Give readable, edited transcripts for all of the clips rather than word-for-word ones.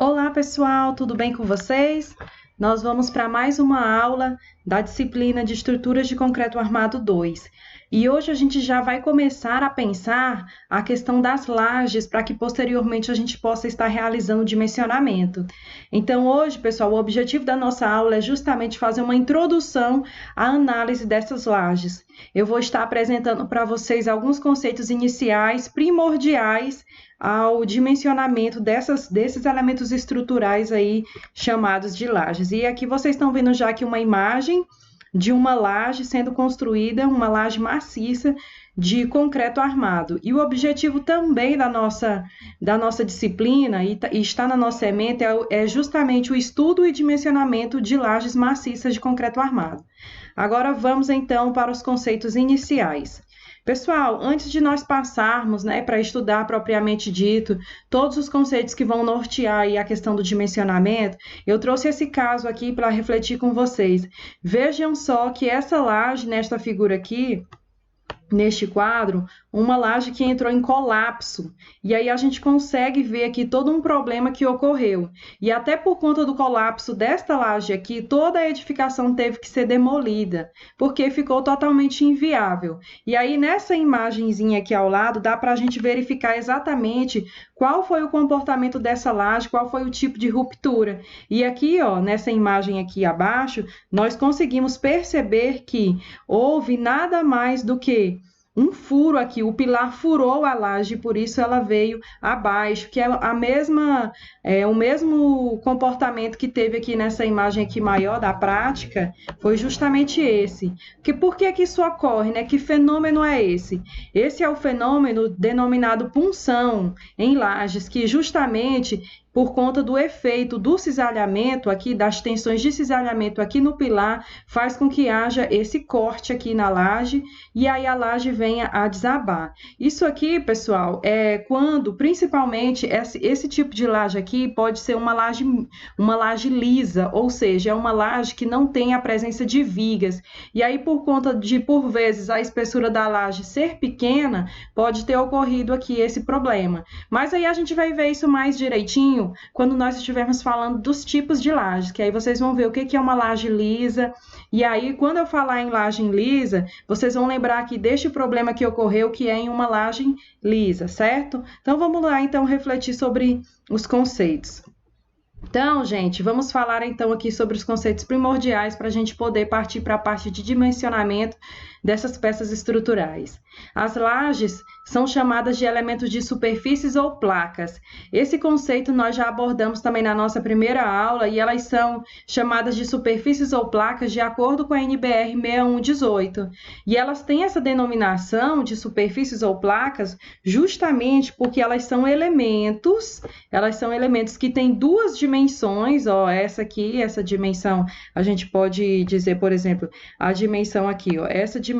Olá, pessoal, tudo bem com vocês? Nós vamos para mais uma aula da disciplina de Estruturas de Concreto Armado 2. E hoje a gente já vai começar a pensar a questão das lajes para que posteriormente a gente possa estar realizando o dimensionamento. Então, hoje, pessoal, o objetivo da nossa aula é justamente fazer uma introdução à análise dessas lajes. Eu vou estar apresentando para vocês alguns conceitos iniciais, primordiais, ao dimensionamento desses elementos estruturais aí chamados de lajes. E aqui vocês estão vendo já aqui uma imagem de uma laje sendo construída, uma laje maciça de concreto armado. E o objetivo também da nossa disciplina, e está na nossa ementa, é justamente o estudo e dimensionamento de lajes maciças de concreto armado. Agora vamos então para os conceitos iniciais. Pessoal, antes de nós passarmos, para estudar propriamente dito todos os conceitos que vão nortear aí a questão do dimensionamento, eu trouxe esse caso aqui para refletir com vocês. Vejam só que essa laje, nesta figura aqui, neste quadro, uma laje que entrou em colapso. E aí a gente consegue ver aqui todo um problema que ocorreu. E até por conta do colapso desta laje aqui, toda a edificação teve que ser demolida, porque ficou totalmente inviável. E aí nessa imagenzinha aqui ao lado, dá para a gente verificar exatamente qual foi o comportamento dessa laje, qual foi o tipo de ruptura. E aqui, ó, nessa imagem aqui abaixo, nós conseguimos perceber que houve nada mais do que um furo aqui, o pilar furou a laje, por isso ela veio abaixo, que é o mesmo comportamento que teve aqui nessa imagem aqui maior da prática, foi justamente esse. Por que isso ocorre, né? Que fenômeno é esse? Esse é o fenômeno denominado punção em lajes, que justamente por conta do efeito do cisalhamento aqui, das tensões de cisalhamento aqui no pilar, faz com que haja esse corte aqui na laje e aí a laje venha a desabar. Isso aqui, pessoal, é quando, principalmente, esse tipo de laje aqui pode ser uma laje lisa, ou seja, é uma laje que não tem a presença de vigas. E aí, por conta de, por vezes, a espessura da laje ser pequena, pode ter ocorrido aqui esse problema. Mas aí a gente vai ver isso mais direitinho quando nós estivermos falando dos tipos de lajes, que aí vocês vão ver o que é uma laje lisa, e aí quando eu falar em laje lisa, vocês vão lembrar aqui deste problema que ocorreu, que é em uma laje lisa, certo? Então vamos lá então refletir sobre os conceitos. Então, gente, vamos falar então aqui sobre os conceitos primordiais para a gente poder partir para a parte de dimensionamento dessas peças estruturais. As lajes são chamadas de elementos de superfícies ou placas. Esse conceito nós já abordamos também na nossa primeira aula e elas são chamadas de superfícies ou placas de acordo com a NBR 6118. E elas têm essa denominação de superfícies ou placas justamente porque elas são elementos que têm duas dimensões, ó, essa dimensão, a gente pode dizer, por exemplo, a dimensão aqui, ó, essa dimensão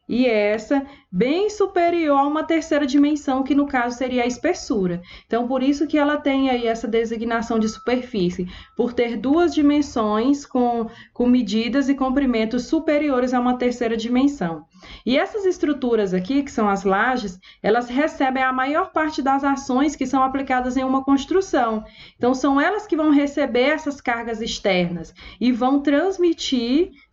e essa bem superior a uma terceira dimensão, que no caso seria a espessura. Então, por isso que ela tem aí essa designação de superfície, por ter duas dimensões com medidas e comprimentos superiores a uma terceira dimensão. E essas estruturas aqui, que são as lajes, elas recebem a maior parte das ações que são aplicadas em uma construção. Então, são elas que vão receber essas cargas externas e vão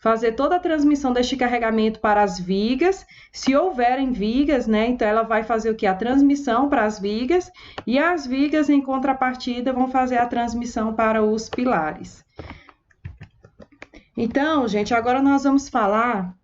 fazer toda a transmissão deste carregamento para as vigas. Se houverem vigas, então ela vai fazer o quê? A transmissão para as vigas, e as vigas, em contrapartida, vão fazer a transmissão para os pilares. Então, gente, agora nós vamos falar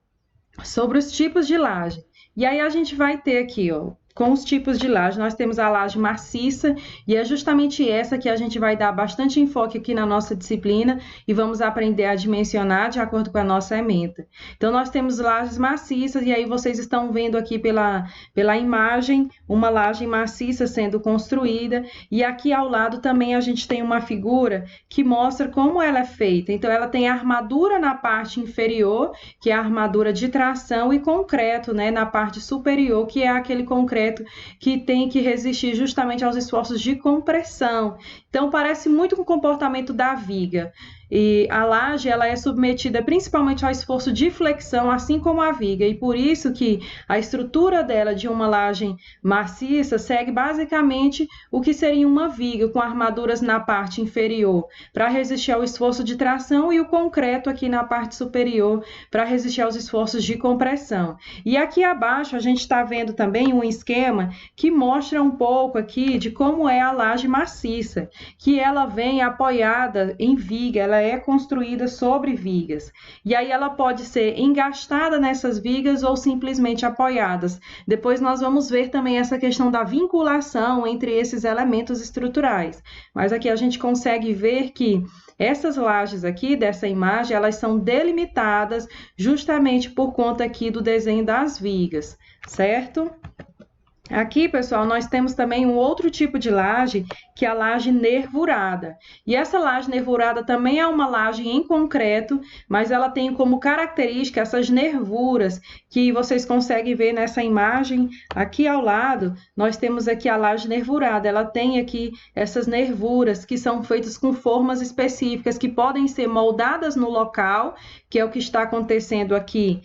sobre os tipos de laje. E aí a gente vai ter aqui, ó, com os tipos de laje, nós temos a laje maciça, e é justamente essa que a gente vai dar bastante enfoque aqui na nossa disciplina, e vamos aprender a dimensionar de acordo com a nossa ementa. Então, nós temos lajes maciças, e aí vocês estão vendo aqui pela imagem, uma laje maciça sendo construída, e aqui ao lado também a gente tem uma figura que mostra como ela é feita. Então, ela tem armadura na parte inferior, que é a armadura de tração, e concreto, na parte superior, que é aquele concreto que tem que resistir justamente aos esforços de compressão. Então, parece muito com o comportamento da viga. e a laje ela é submetida principalmente ao esforço de flexão, assim como a viga, e por isso que a estrutura dela de uma laje maciça segue basicamente o que seria uma viga, com armaduras na parte inferior para resistir ao esforço de tração e o concreto aqui na parte superior para resistir aos esforços de compressão. E aqui abaixo a gente está vendo também um esquema que mostra um pouco aqui de como é a laje maciça, que ela vem apoiada em viga, ela é construída sobre vigas. E aí ela pode ser engastada nessas vigas ou simplesmente apoiadas. Depois nós vamos ver também essa questão da vinculação entre esses elementos estruturais. Mas aqui a gente consegue ver que essas lajes aqui dessa imagem, elas são delimitadas justamente por conta aqui do desenho das vigas, certo? Aqui, pessoal, nós temos também um outro tipo de laje, que é a laje nervurada. E essa laje nervurada também é uma laje em concreto, mas ela tem como característica essas nervuras que vocês conseguem ver nessa imagem. Aqui ao lado, nós temos aqui a laje nervurada. Ela tem aqui essas nervuras que são feitas com formas específicas, que podem ser moldadas no local, que é o que está acontecendo aqui.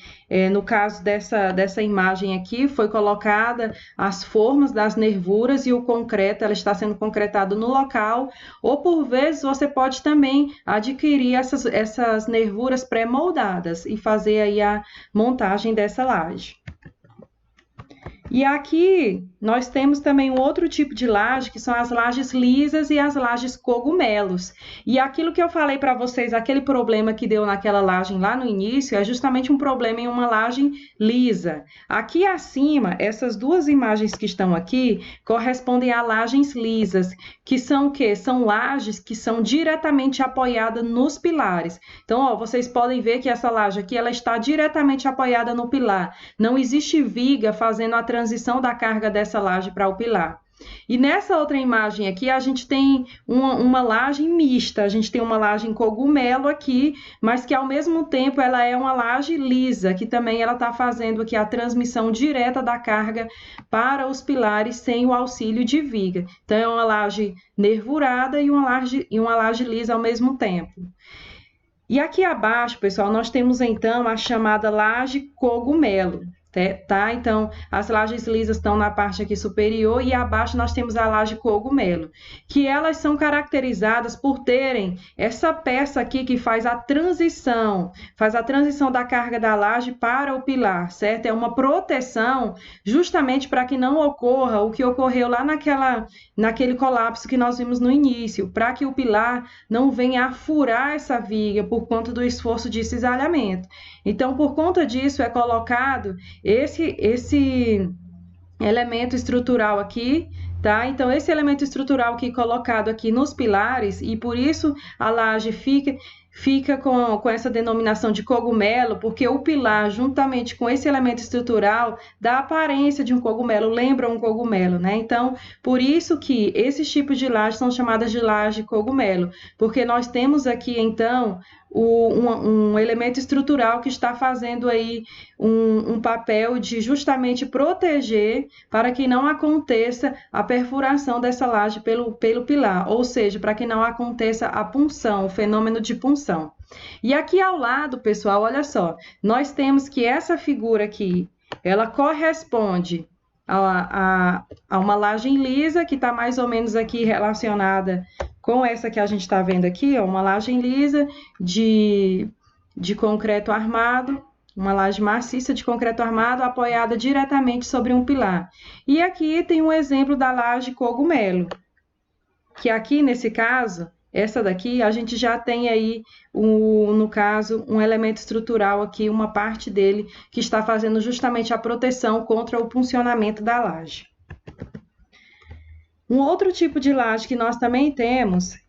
No caso dessa imagem aqui, foi colocada as formas das nervuras e o concreto, ela está sendo concretado no local, ou por vezes você pode também adquirir essas nervuras pré-moldadas e fazer aí a montagem dessa laje. E aqui nós temos também um outro tipo de laje, que são as lajes lisas e as lajes cogumelos. E aquilo que eu falei para vocês, aquele problema que deu naquela laje lá no início, é justamente um problema em uma laje lisa. Aqui acima, essas duas imagens que estão aqui, correspondem a lajes lisas, que são o quê? São lajes que são diretamente apoiadas nos pilares. Então, ó, vocês podem ver que essa laje aqui, ela está diretamente apoiada no pilar. Não existe viga fazendo a transição da carga dessa laje para o pilar. E nessa outra imagem aqui, a gente tem uma laje mista, a gente tem uma laje em cogumelo aqui, mas que ao mesmo tempo ela é uma laje lisa, que também ela está fazendo aqui a transmissão direta da carga para os pilares sem o auxílio de viga. Então é uma laje nervurada e uma laje lisa ao mesmo tempo. E aqui abaixo, pessoal, nós temos então a chamada laje cogumelo. Tá? Então, as lajes lisas estão na parte aqui superior e abaixo nós temos a laje cogumelo, que elas são caracterizadas por terem essa peça aqui que faz a transição da carga da laje para o pilar, certo? É uma proteção justamente para que não ocorra o que ocorreu lá naquele colapso que nós vimos no início, para que o pilar não venha a furar essa viga por conta do esforço de cisalhamento. Então, por conta disso, é colocado esse elemento estrutural aqui, tá? Então, esse elemento estrutural aqui colocado aqui nos pilares, e por isso a laje fica com essa denominação de cogumelo, porque o pilar, juntamente com esse elemento estrutural, dá a aparência de um cogumelo, lembra um cogumelo, né? Então, por isso que esses tipos de lajes são chamadas de laje cogumelo, porque nós temos aqui, então, um elemento estrutural que está fazendo aí um papel de justamente proteger para que não aconteça a perfuração dessa laje pelo pilar, ou seja, para que não aconteça a punção, o fenômeno de punção. E aqui ao lado, pessoal, olha só, nós temos que essa figura aqui, ela corresponde a uma laje lisa, que está mais ou menos aqui relacionada com essa que a gente está vendo aqui, ó, uma laje lisa de concreto armado, uma laje maciça de concreto armado apoiada diretamente sobre um pilar. E aqui tem um exemplo da laje cogumelo, que aqui nesse caso, essa daqui, a gente já tem aí, no caso, um elemento estrutural aqui, uma parte dele, que está fazendo justamente a proteção contra o puncionamento da laje. Um outro tipo de laje que nós também temos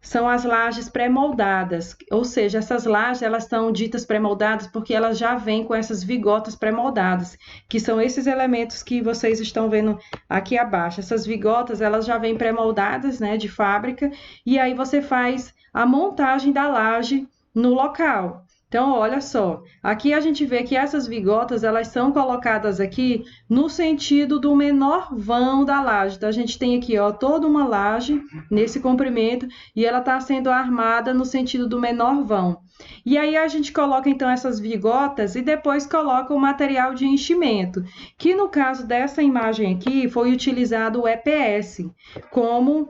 são as lajes pré-moldadas, ou seja, essas lajes elas são ditas pré-moldadas porque elas já vêm com essas vigotas pré-moldadas, que são esses elementos que vocês estão vendo aqui abaixo. Essas vigotas elas já vêm pré-moldadas, né, de fábrica, e aí você faz a montagem da laje no local. Então, olha só, aqui a gente vê que essas vigotas, elas são colocadas aqui no sentido do menor vão da laje. Então, a gente tem aqui, ó, toda uma laje nesse comprimento e ela está sendo armada no sentido do menor vão. E aí a gente coloca, então, essas vigotas e depois coloca o material de enchimento, que no caso dessa imagem aqui, foi utilizado o EPS como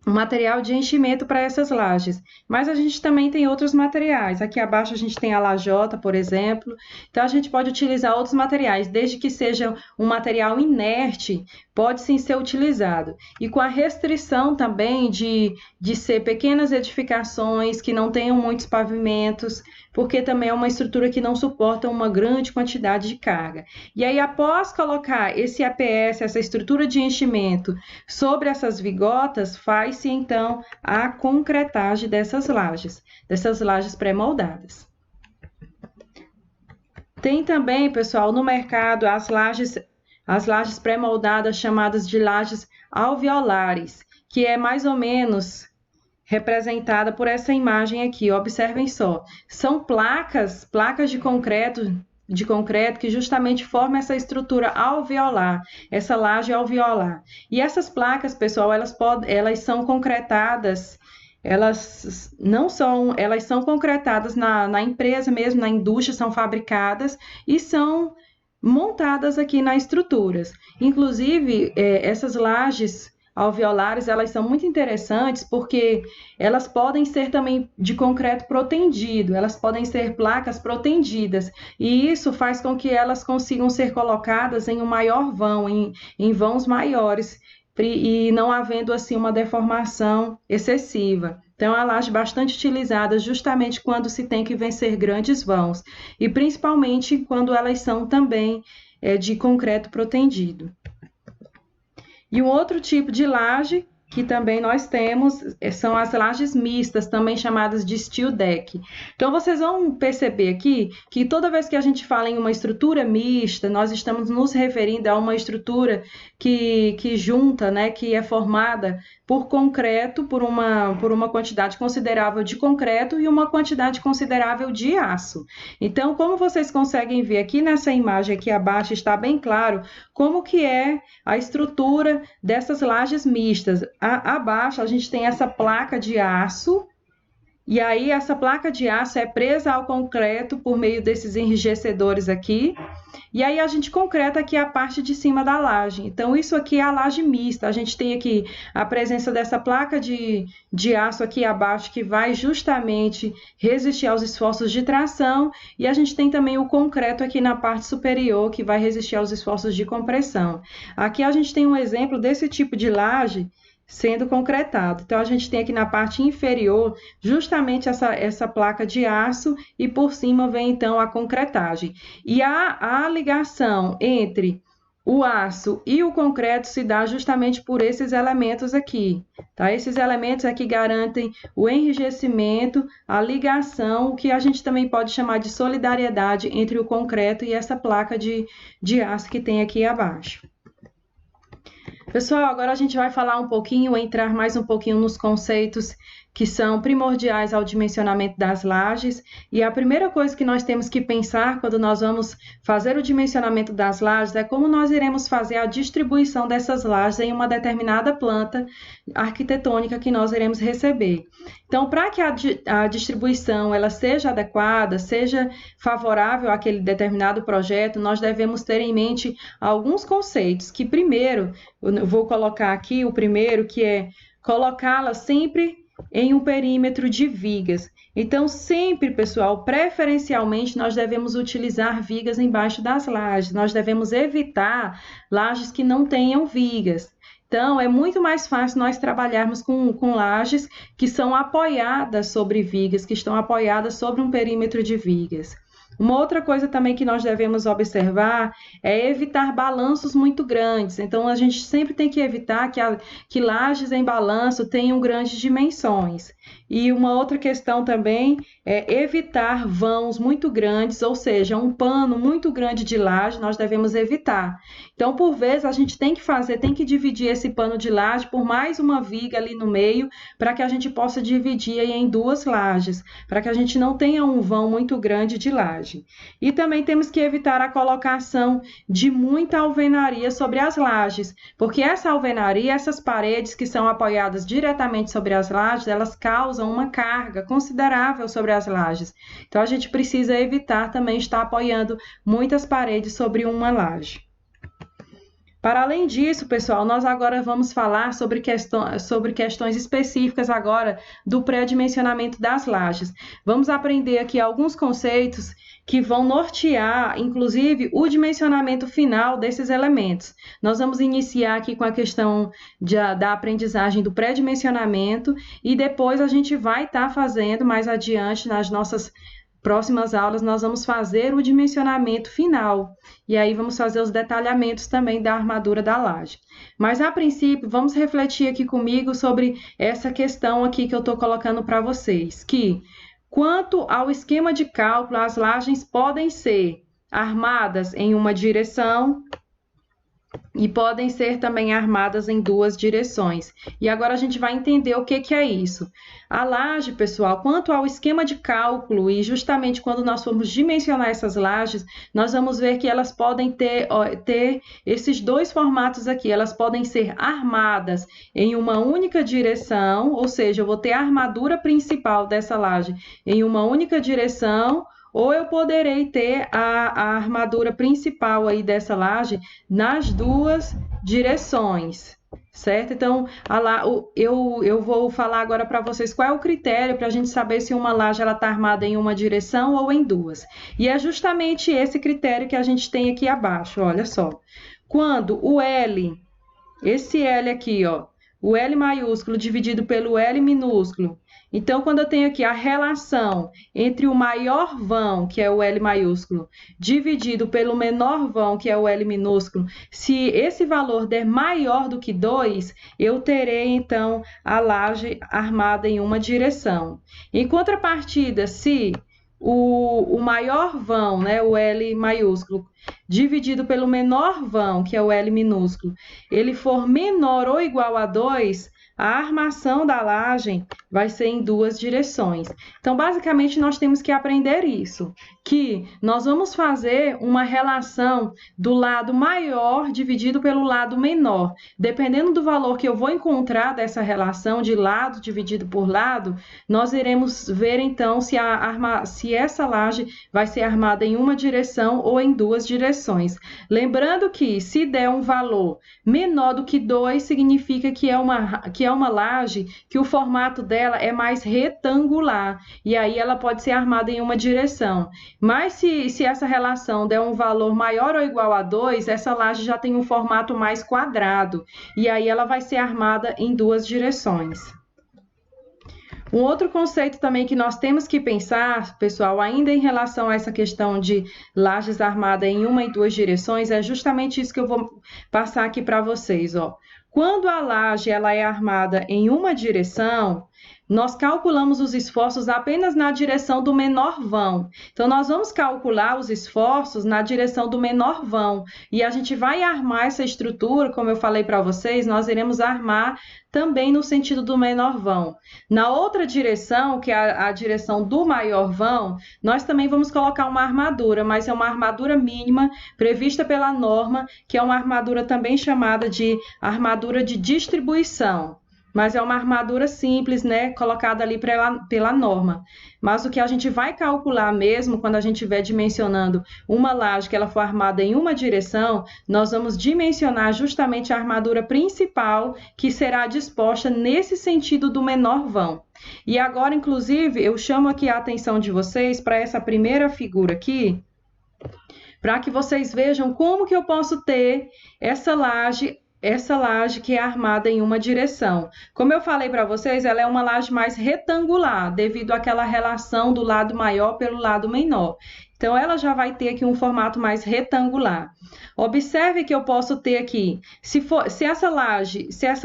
um material de enchimento para essas lajes. Mas a gente também tem outros materiais. Aqui abaixo a gente tem a lajota, por exemplo. Então a gente pode utilizar outros materiais, desde que seja um material inerte, pode sim ser utilizado. E com a restrição também de ser pequenas edificações que não tenham muitos pavimentos, porque também é uma estrutura que não suporta uma grande quantidade de carga. E aí, após colocar esse APS, essa estrutura de enchimento, sobre essas vigotas, faz-se então a concretagem dessas lajes pré-moldadas. Tem também, pessoal, no mercado as lajes pré-moldadas chamadas de lajes alveolares, que é mais ou menos representada por essa imagem aqui. Observem só, são placas de concreto que justamente formam essa estrutura alveolar, essa laje alveolar. E essas placas, pessoal, elas são concretadas, elas são concretadas na empresa mesmo, na indústria, são fabricadas e são montadas aqui nas estruturas. Inclusive, essas lajes alveolares, elas são muito interessantes porque elas podem ser também de concreto protendido, elas podem ser placas protendidas, e isso faz com que elas consigam ser colocadas em um maior vão, em vãos maiores, e não havendo assim uma deformação excessiva. Então, é uma laje bastante utilizada justamente quando se tem que vencer grandes vãos, e principalmente quando elas são também de concreto protendido. E um outro tipo de laje que também nós temos são as lajes mistas, também chamadas de steel deck. Então, vocês vão perceber aqui que toda vez que a gente fala em uma estrutura mista, nós estamos nos referindo a uma estrutura que junta, né, que é formada por concreto, por uma quantidade considerável de concreto e uma quantidade considerável de aço. Então, como vocês conseguem ver aqui nessa imagem aqui abaixo, está bem claro como que é a estrutura dessas lajes mistas. Abaixo a gente tem essa placa de aço, e aí essa placa de aço é presa ao concreto por meio desses enrijecedores aqui, e aí a gente concreta aqui a parte de cima da laje. Então, isso aqui é a laje mista. A gente tem aqui a presença dessa placa de aço aqui abaixo, que vai justamente resistir aos esforços de tração, e a gente tem também o concreto aqui na parte superior, que vai resistir aos esforços de compressão. Aqui a gente tem um exemplo desse tipo de laje sendo concretado. Então, a gente tem aqui na parte inferior justamente essa placa de aço, e por cima vem então a concretagem. E a ligação entre o aço e o concreto se dá justamente por esses elementos aqui, tá? Esses elementos aqui garantem o enrijecimento, a ligação, o que a gente também pode chamar de solidariedade entre o concreto e essa placa de aço que tem aqui abaixo. Pessoal, agora a gente vai falar um pouquinho, entrar mais um pouquinho nos conceitos que são primordiais ao dimensionamento das lajes. E a primeira coisa que nós temos que pensar quando nós vamos fazer o dimensionamento das lajes é como nós iremos fazer a distribuição dessas lajes em uma determinada planta arquitetônica que nós iremos receber. Então, para que a distribuição ela seja adequada, seja favorável àquele determinado projeto, nós devemos ter em mente alguns conceitos, que primeiro, eu vou colocar aqui o primeiro, que é colocá-la sempre em um perímetro de vigas. Então, sempre, pessoal, preferencialmente, nós devemos utilizar vigas embaixo das lajes. Nós devemos evitar lajes que não tenham vigas. Então, é muito mais fácil nós trabalharmos com lajes que são apoiadas sobre vigas, que estão apoiadas sobre um perímetro de vigas. Uma outra coisa também que nós devemos observar é evitar balanços muito grandes. Então, a gente sempre tem que evitar que lajes em balanço tenham grandes dimensões. E uma outra questão também é evitar vãos muito grandes, ou seja, um pano muito grande de laje, nós devemos evitar. Então, por vezes, a gente tem que dividir esse pano de laje por mais uma viga ali no meio, para que a gente possa dividir aí em duas lajes, para que a gente não tenha um vão muito grande de laje. E também temos que evitar a colocação de muita alvenaria sobre as lajes, porque essa alvenaria, essas paredes que são apoiadas diretamente sobre as lajes, elas causam uma carga considerável sobre as lajes. Então, a gente precisa evitar também estar apoiando muitas paredes sobre uma laje. Para além disso, pessoal, nós agora vamos falar sobre questões específicas agora do pré-dimensionamento das lajes. Vamos aprender aqui alguns conceitos que vão nortear, inclusive, o dimensionamento final desses elementos. Nós vamos iniciar aqui com a questão da aprendizagem do pré-dimensionamento e depois a gente vai estar fazendo mais adiante nas nossas próximas aulas, nós vamos fazer o dimensionamento final. E aí vamos fazer os detalhamentos também da armadura da laje. Mas, a princípio, vamos refletir aqui comigo sobre essa questão aqui que eu estou colocando para vocês, que, quanto ao esquema de cálculo, as lajes podem ser armadas em uma direção e podem ser também armadas em duas direções. E agora a gente vai entender o que é isso. A laje, pessoal, quanto ao esquema de cálculo, e justamente quando nós formos dimensionar essas lajes, nós vamos ver que elas podem ter esses dois formatos aqui. Elas podem ser armadas em uma única direção, ou seja, eu vou ter a armadura principal dessa laje em uma única direção, ou eu poderei ter a armadura principal aí dessa laje nas duas direções, certo? Então, eu vou falar agora para vocês qual é o critério para a gente saber se uma laje está armada em uma direção ou em duas. E é justamente esse critério que a gente tem aqui abaixo, olha só. Quando o L, esse L aqui, ó, o L maiúsculo dividido pelo L minúsculo. Então, quando eu tenho aqui a relação entre o maior vão, que é o L maiúsculo, dividido pelo menor vão, que é o L minúsculo, se esse valor der maior do que 2, eu terei, então, a laje armada em uma direção. Em contrapartida, se o maior vão, né, o L maiúsculo, dividido pelo menor vão, que é o L minúsculo, ele for menor ou igual a 2, a armação da laje vai ser em duas direções. Então, basicamente, nós temos que aprender isso, que nós vamos fazer uma relação do lado maior dividido pelo lado menor. Dependendo do valor que eu vou encontrar dessa relação de lado dividido por lado, nós iremos ver, então, se essa laje vai ser armada em uma direção ou em duas direções. Lembrando que, se der um valor menor do que 2, significa que é uma laje que o formato dela é mais retangular, e aí ela pode ser armada em uma direção. Mas se essa relação der um valor maior ou igual a 2, essa laje já tem um formato mais quadrado, e aí ela vai ser armada em duas direções. Um outro conceito também que nós temos que pensar, pessoal, ainda em relação a essa questão de lajes armadas em uma e duas direções, é justamente isso que eu vou passar aqui para vocês, ó. Quando a laje ela é armada em uma direção, nós calculamos os esforços apenas na direção do menor vão. Então, nós vamos calcular os esforços na direção do menor vão. E a gente vai armar essa estrutura, como eu falei para vocês, nós iremos armar também no sentido do menor vão. Na outra direção, que é a direção do maior vão, nós também vamos colocar uma armadura, mas é uma armadura mínima prevista pela norma, que é uma armadura também chamada de armadura de distribuição. Mas é uma armadura simples, né, colocada ali pela norma. Mas o que a gente vai calcular mesmo, quando a gente estiver dimensionando uma laje que ela for armada em uma direção, nós vamos dimensionar justamente a armadura principal, que será disposta nesse sentido do menor vão. E agora, inclusive, eu chamo aqui a atenção de vocês para essa primeira figura aqui, para que vocês vejam como que eu posso ter essa laje essa laje que é armada em uma direção. Como eu falei para vocês, ela é uma laje mais retangular, devido àquela relação do lado maior pelo lado menor. Então, ela já vai ter aqui um formato mais retangular. Observe que eu posso ter aqui, se essa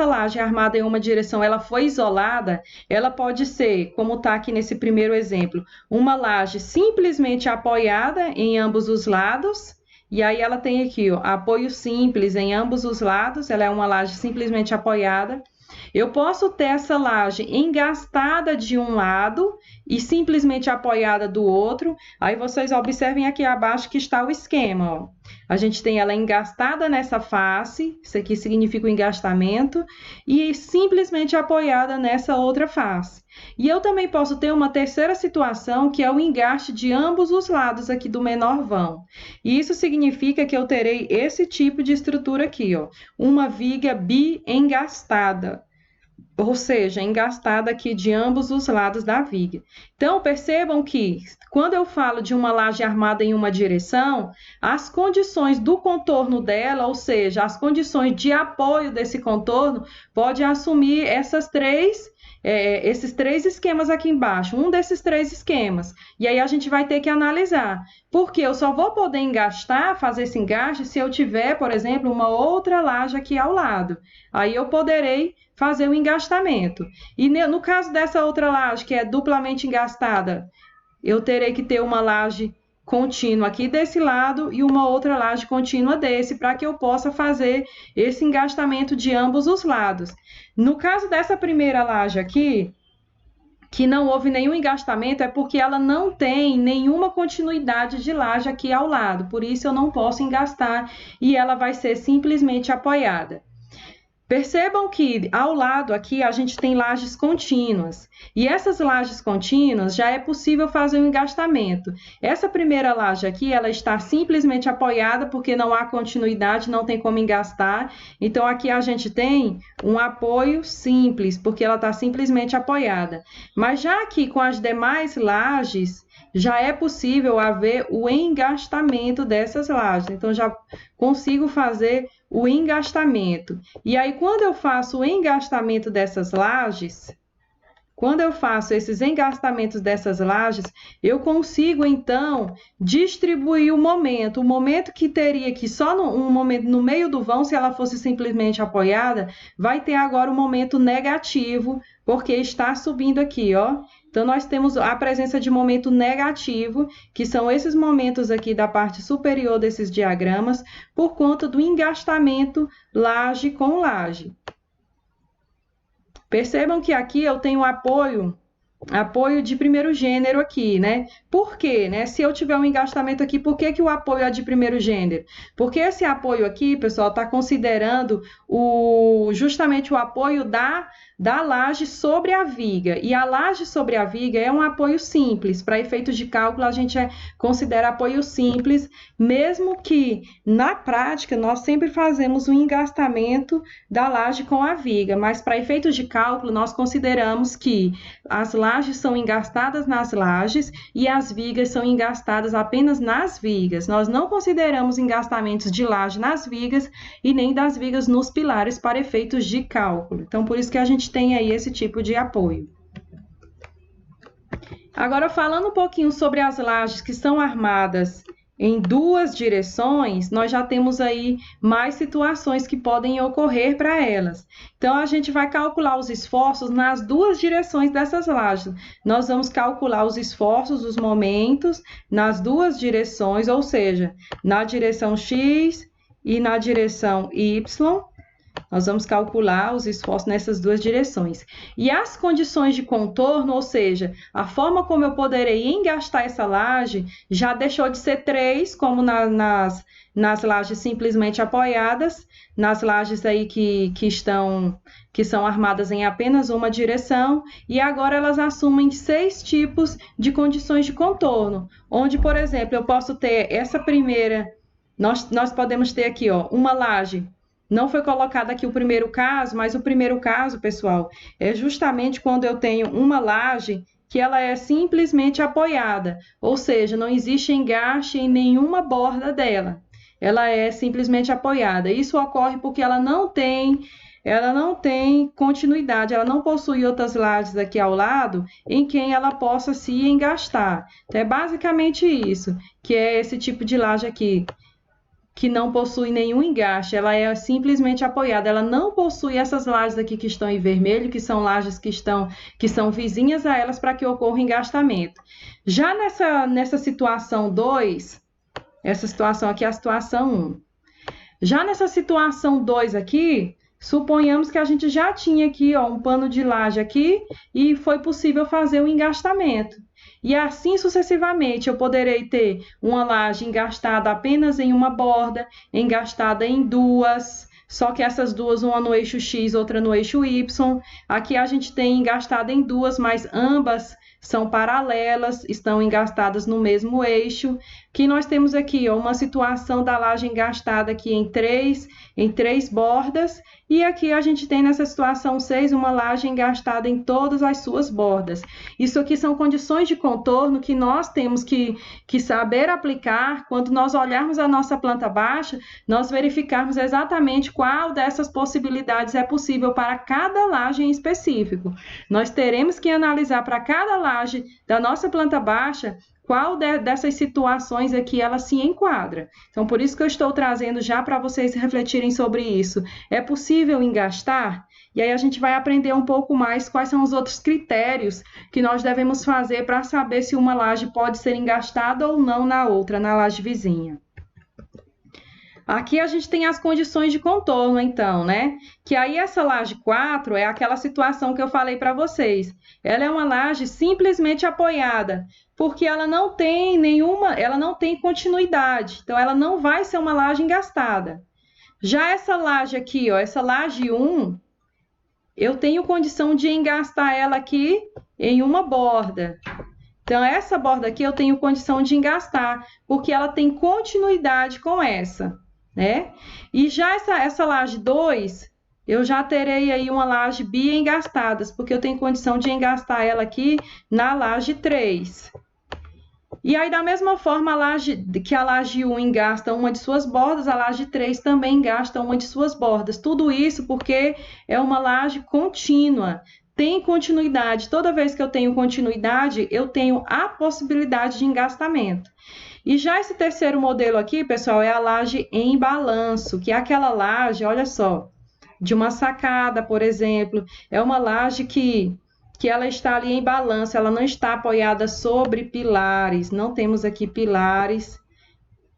laje armada em uma direção, ela foi isolada, ela pode ser, como está aqui nesse primeiro exemplo, uma laje simplesmente apoiada em ambos os lados. E aí ela tem aqui, ó, apoio simples em ambos os lados, ela é uma laje simplesmente apoiada. Eu posso ter essa laje engastada de um lado e simplesmente apoiada do outro. Aí vocês observem aqui abaixo que está o esquema, ó. A gente tem ela engastada nessa face, isso aqui significa o engastamento, e simplesmente apoiada nessa outra face. E eu também posso ter uma terceira situação, que é o engaste de ambos os lados aqui do menor vão. E isso significa que eu terei esse tipo de estrutura aqui, ó, uma viga bi-engastada, ou seja, engastada aqui de ambos os lados da viga. Então, percebam que, quando eu falo de uma laje armada em uma direção, as condições do contorno dela, ou seja, as condições de apoio desse contorno, pode assumir esses três esquemas aqui embaixo, um desses três esquemas. E aí a gente vai ter que analisar, porque eu só vou poder engastar, fazer esse engaste, se eu tiver, por exemplo, uma outra laje aqui ao lado. Aí eu poderei fazer o engastamento. E no caso dessa outra laje, que é duplamente engastada, eu terei que ter uma laje contínua aqui desse lado e uma outra laje contínua desse, para que eu possa fazer esse engastamento de ambos os lados. No caso dessa primeira laje aqui, que não houve nenhum engastamento, é porque ela não tem nenhuma continuidade de laje aqui ao lado, por isso eu não posso engastar e ela vai ser simplesmente apoiada. Percebam que ao lado aqui a gente tem lajes contínuas, e essas lajes contínuas já é possível fazer um engastamento. Essa primeira laje aqui, ela está simplesmente apoiada porque não há continuidade, não tem como engastar. Então aqui a gente tem um apoio simples, porque ela está simplesmente apoiada. Mas já aqui com as demais lajes, já é possível haver o engastamento dessas lajes. Então já consigo fazer o engastamento. E aí, quando eu faço o engastamento dessas lajes, quando eu faço esses engastamentos dessas lajes, eu consigo, então, distribuir o momento que teria que só um momento no meio do vão, se ela fosse simplesmente apoiada, vai ter agora um momento negativo, porque está subindo aqui, ó. Então, nós temos a presença de momento negativo, que são esses momentos aqui da parte superior desses diagramas, por conta do engastamento laje com laje. Percebam que aqui eu tenho apoio de primeiro gênero aqui, né? Por quê, né? Se eu tiver um engastamento aqui, por que o apoio é de primeiro gênero? Porque esse apoio aqui, pessoal, está considerando justamente o apoio da laje sobre a viga. E a laje sobre a viga é um apoio simples. Para efeitos de cálculo, a gente considera apoio simples, mesmo que, na prática, nós sempre fazemos o engastamento da laje com a viga. Mas, para efeitos de cálculo, nós consideramos que as lajes são engastadas nas lajes e as vigas são engastadas apenas nas vigas. Nós não consideramos engastamentos de laje nas vigas e nem das vigas nos pilares para efeitos de cálculo. Então, por isso que a gente tem aí esse tipo de apoio. Agora, falando um pouquinho sobre as lajes que são armadas em duas direções, nós já temos aí mais situações que podem ocorrer para elas. Então, a gente vai calcular os esforços nas duas direções dessas lajes. Nós vamos calcular os esforços, os momentos, nas duas direções, ou seja, na direção X e na direção Y. Nós vamos calcular os esforços nessas duas direções. E as condições de contorno, ou seja, a forma como eu poderei engastar essa laje, já deixou de ser 3, como nas lajes simplesmente apoiadas, nas lajes aí que são armadas em apenas uma direção, e agora elas assumem 6 tipos de condições de contorno, onde, por exemplo, eu posso ter essa primeira, nós podemos ter aqui, ó, uma laje. Não foi colocado aqui o primeiro caso, mas o primeiro caso, pessoal, é justamente quando eu tenho uma laje que ela é simplesmente apoiada, ou seja, não existe engaste em nenhuma borda dela. ela é simplesmente apoiada. Isso ocorre porque ela não tem continuidade, ela não possui outras lajes aqui ao lado em quem ela possa se engastar. Então, é basicamente isso, que é esse tipo de laje aqui, que não possui nenhum engaste, ela é simplesmente apoiada, ela não possui essas lajes aqui que estão em vermelho, que são lajes que são vizinhas a elas para que ocorra o engastamento. Já nessa situação 2, essa situação aqui é a situação 1. Já nessa situação 2 aqui, suponhamos que a gente já tinha aqui, ó, um pano de laje aqui e foi possível fazer o engastamento. E assim sucessivamente, eu poderei ter uma laje engastada apenas em uma borda, engastada em duas, só que essas duas, uma no eixo X, outra no eixo Y. Aqui a gente tem engastada em duas, mas ambas são paralelas, estão engastadas no mesmo eixo. Que nós temos aqui, ó, uma situação da laje engastada aqui em três bordas, e aqui a gente tem nessa situação 6 uma laje engastada em todas as suas bordas. Isso aqui são condições de contorno que nós temos que saber aplicar quando nós olharmos a nossa planta baixa, nós verificarmos exatamente qual dessas possibilidades é possível para cada laje em específico. Nós teremos que analisar para cada laje da nossa planta baixa qual dessas situações aqui ela se enquadra. Então, por isso que eu estou trazendo já para vocês refletirem sobre isso. É possível engastar? E aí a gente vai aprender um pouco mais quais são os outros critérios que nós devemos fazer para saber se uma laje pode ser engastada ou não na outra, na laje vizinha. Aqui a gente tem as condições de contorno, então, né? Que aí essa laje 4 é aquela situação que eu falei para vocês. Ela é uma laje simplesmente apoiada, porque ela não tem continuidade. Então, ela não vai ser uma laje engastada. Já essa laje aqui, ó, essa laje 1, eu tenho condição de engastar ela aqui em uma borda. Então, essa borda aqui eu tenho condição de engastar, porque ela tem continuidade com essa, né? E já essa laje 2, eu já terei aí uma laje bi-engastadas, porque eu tenho condição de engastar ela aqui na laje 3. E aí, da mesma forma, a laje 1 engasta uma de suas bordas, a laje 3 também engasta uma de suas bordas. Tudo isso porque é uma laje contínua, tem continuidade. Toda vez que eu tenho continuidade, eu tenho a possibilidade de engastamento. E já esse terceiro modelo aqui, pessoal, é a laje em balanço, que é aquela laje, olha só, de uma sacada, por exemplo, é uma laje que ela está ali em balanço, ela não está apoiada sobre pilares, não temos aqui pilares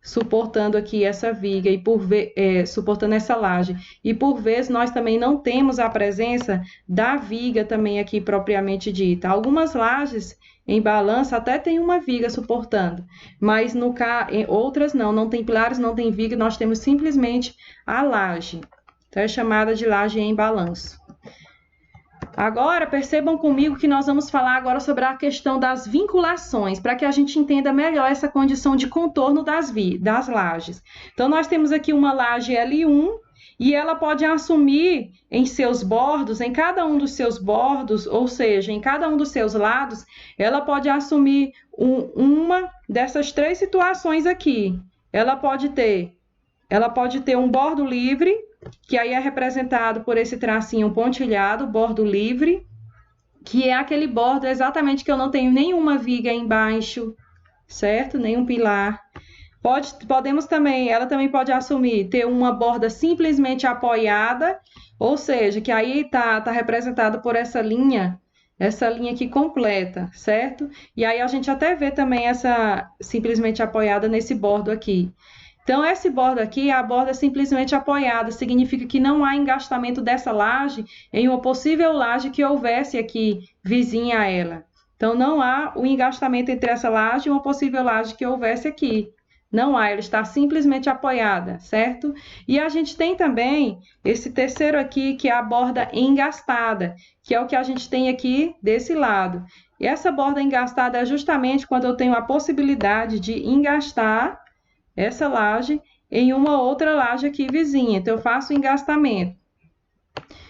suportando aqui essa viga e suportando essa laje. E por vezes nós também não temos a presença da viga também aqui propriamente dita. Algumas lajes em balanço até tem uma viga suportando, mas outras não tem pilares, não tem viga, nós temos simplesmente a laje. Então é chamada de laje em balanço. Agora, percebam comigo que nós vamos falar agora sobre a questão das vinculações, para que a gente entenda melhor essa condição de contorno das lajes. Então, nós temos aqui uma laje L1 e ela pode assumir em seus bordos, em cada um dos seus bordos, ou seja, em cada um dos seus lados, ela pode assumir uma dessas três situações aqui. Ela pode ter um bordo livre, que aí é representado por esse tracinho pontilhado, bordo livre, que é aquele bordo exatamente que eu não tenho nenhuma viga embaixo, certo? Nenhum pilar. Ela também pode ter uma borda simplesmente apoiada, ou seja, que aí está representado por essa linha aqui completa, certo? E aí a gente até vê também essa simplesmente apoiada nesse bordo aqui. Então, esse bordo aqui é a borda simplesmente apoiada, significa que não há engastamento dessa laje em uma possível laje que houvesse aqui vizinha a ela. Então, não há o engastamento entre essa laje e uma possível laje que houvesse aqui. Não há, ela está simplesmente apoiada, certo? E a gente tem também esse terceiro aqui, que é a borda engastada, que é o que a gente tem aqui desse lado. E essa borda engastada é justamente quando eu tenho a possibilidade de engastar essa laje em uma outra laje aqui vizinha. Então, eu faço o engastamento.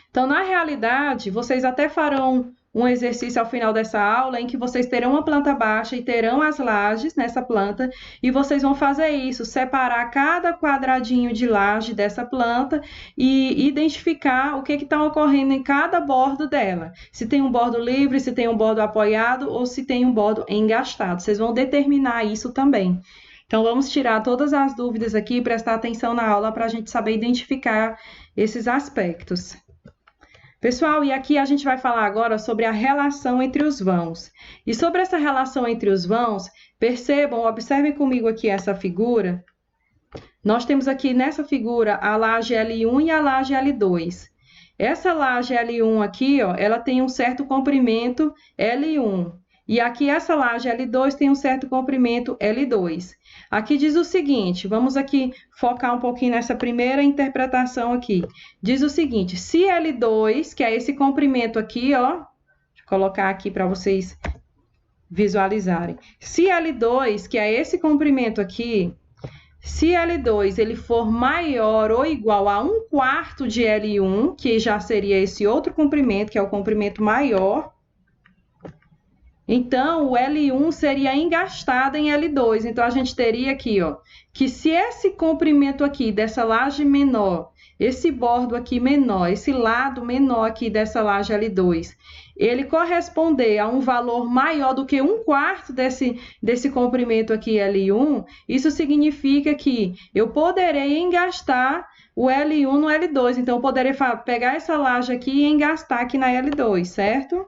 Então, na realidade, vocês até farão um exercício ao final dessa aula em que vocês terão uma planta baixa e terão as lajes nessa planta, e vocês vão fazer isso, separar cada quadradinho de laje dessa planta e identificar o que está ocorrendo em cada bordo dela. Se tem um bordo livre, se tem um bordo apoiado ou se tem um bordo engastado. Vocês vão determinar isso também. Então, vamos tirar todas as dúvidas aqui e prestar atenção na aula para a gente saber identificar esses aspectos. Pessoal, e aqui a gente vai falar agora sobre a relação entre os vãos. E sobre essa relação entre os vãos, percebam, observem comigo aqui essa figura. Nós temos aqui nessa figura a laje L1 e a laje L2. Essa laje L1 aqui, ó, ela tem um certo comprimento L1. E aqui essa laje L2 tem um certo comprimento L2. Aqui diz o seguinte, vamos aqui focar um pouquinho nessa primeira interpretação aqui. Diz o seguinte, se L2, que é esse comprimento aqui, ó, deixa eu colocar aqui para vocês visualizarem. Se L2, que é esse comprimento aqui, se L2 ele for maior ou igual a 1/4 de L1, que já seria esse outro comprimento, que é o comprimento maior, então, o L1 seria engastado em L2. Então, a gente teria aqui, ó, que se esse comprimento aqui dessa laje menor, esse bordo aqui menor, esse lado menor aqui dessa laje L2, ele corresponder a um valor maior do que 1/4 desse comprimento aqui L1, isso significa que eu poderei engastar o L1 no L2. Então, eu poderei pegar essa laje aqui e engastar aqui na L2, certo?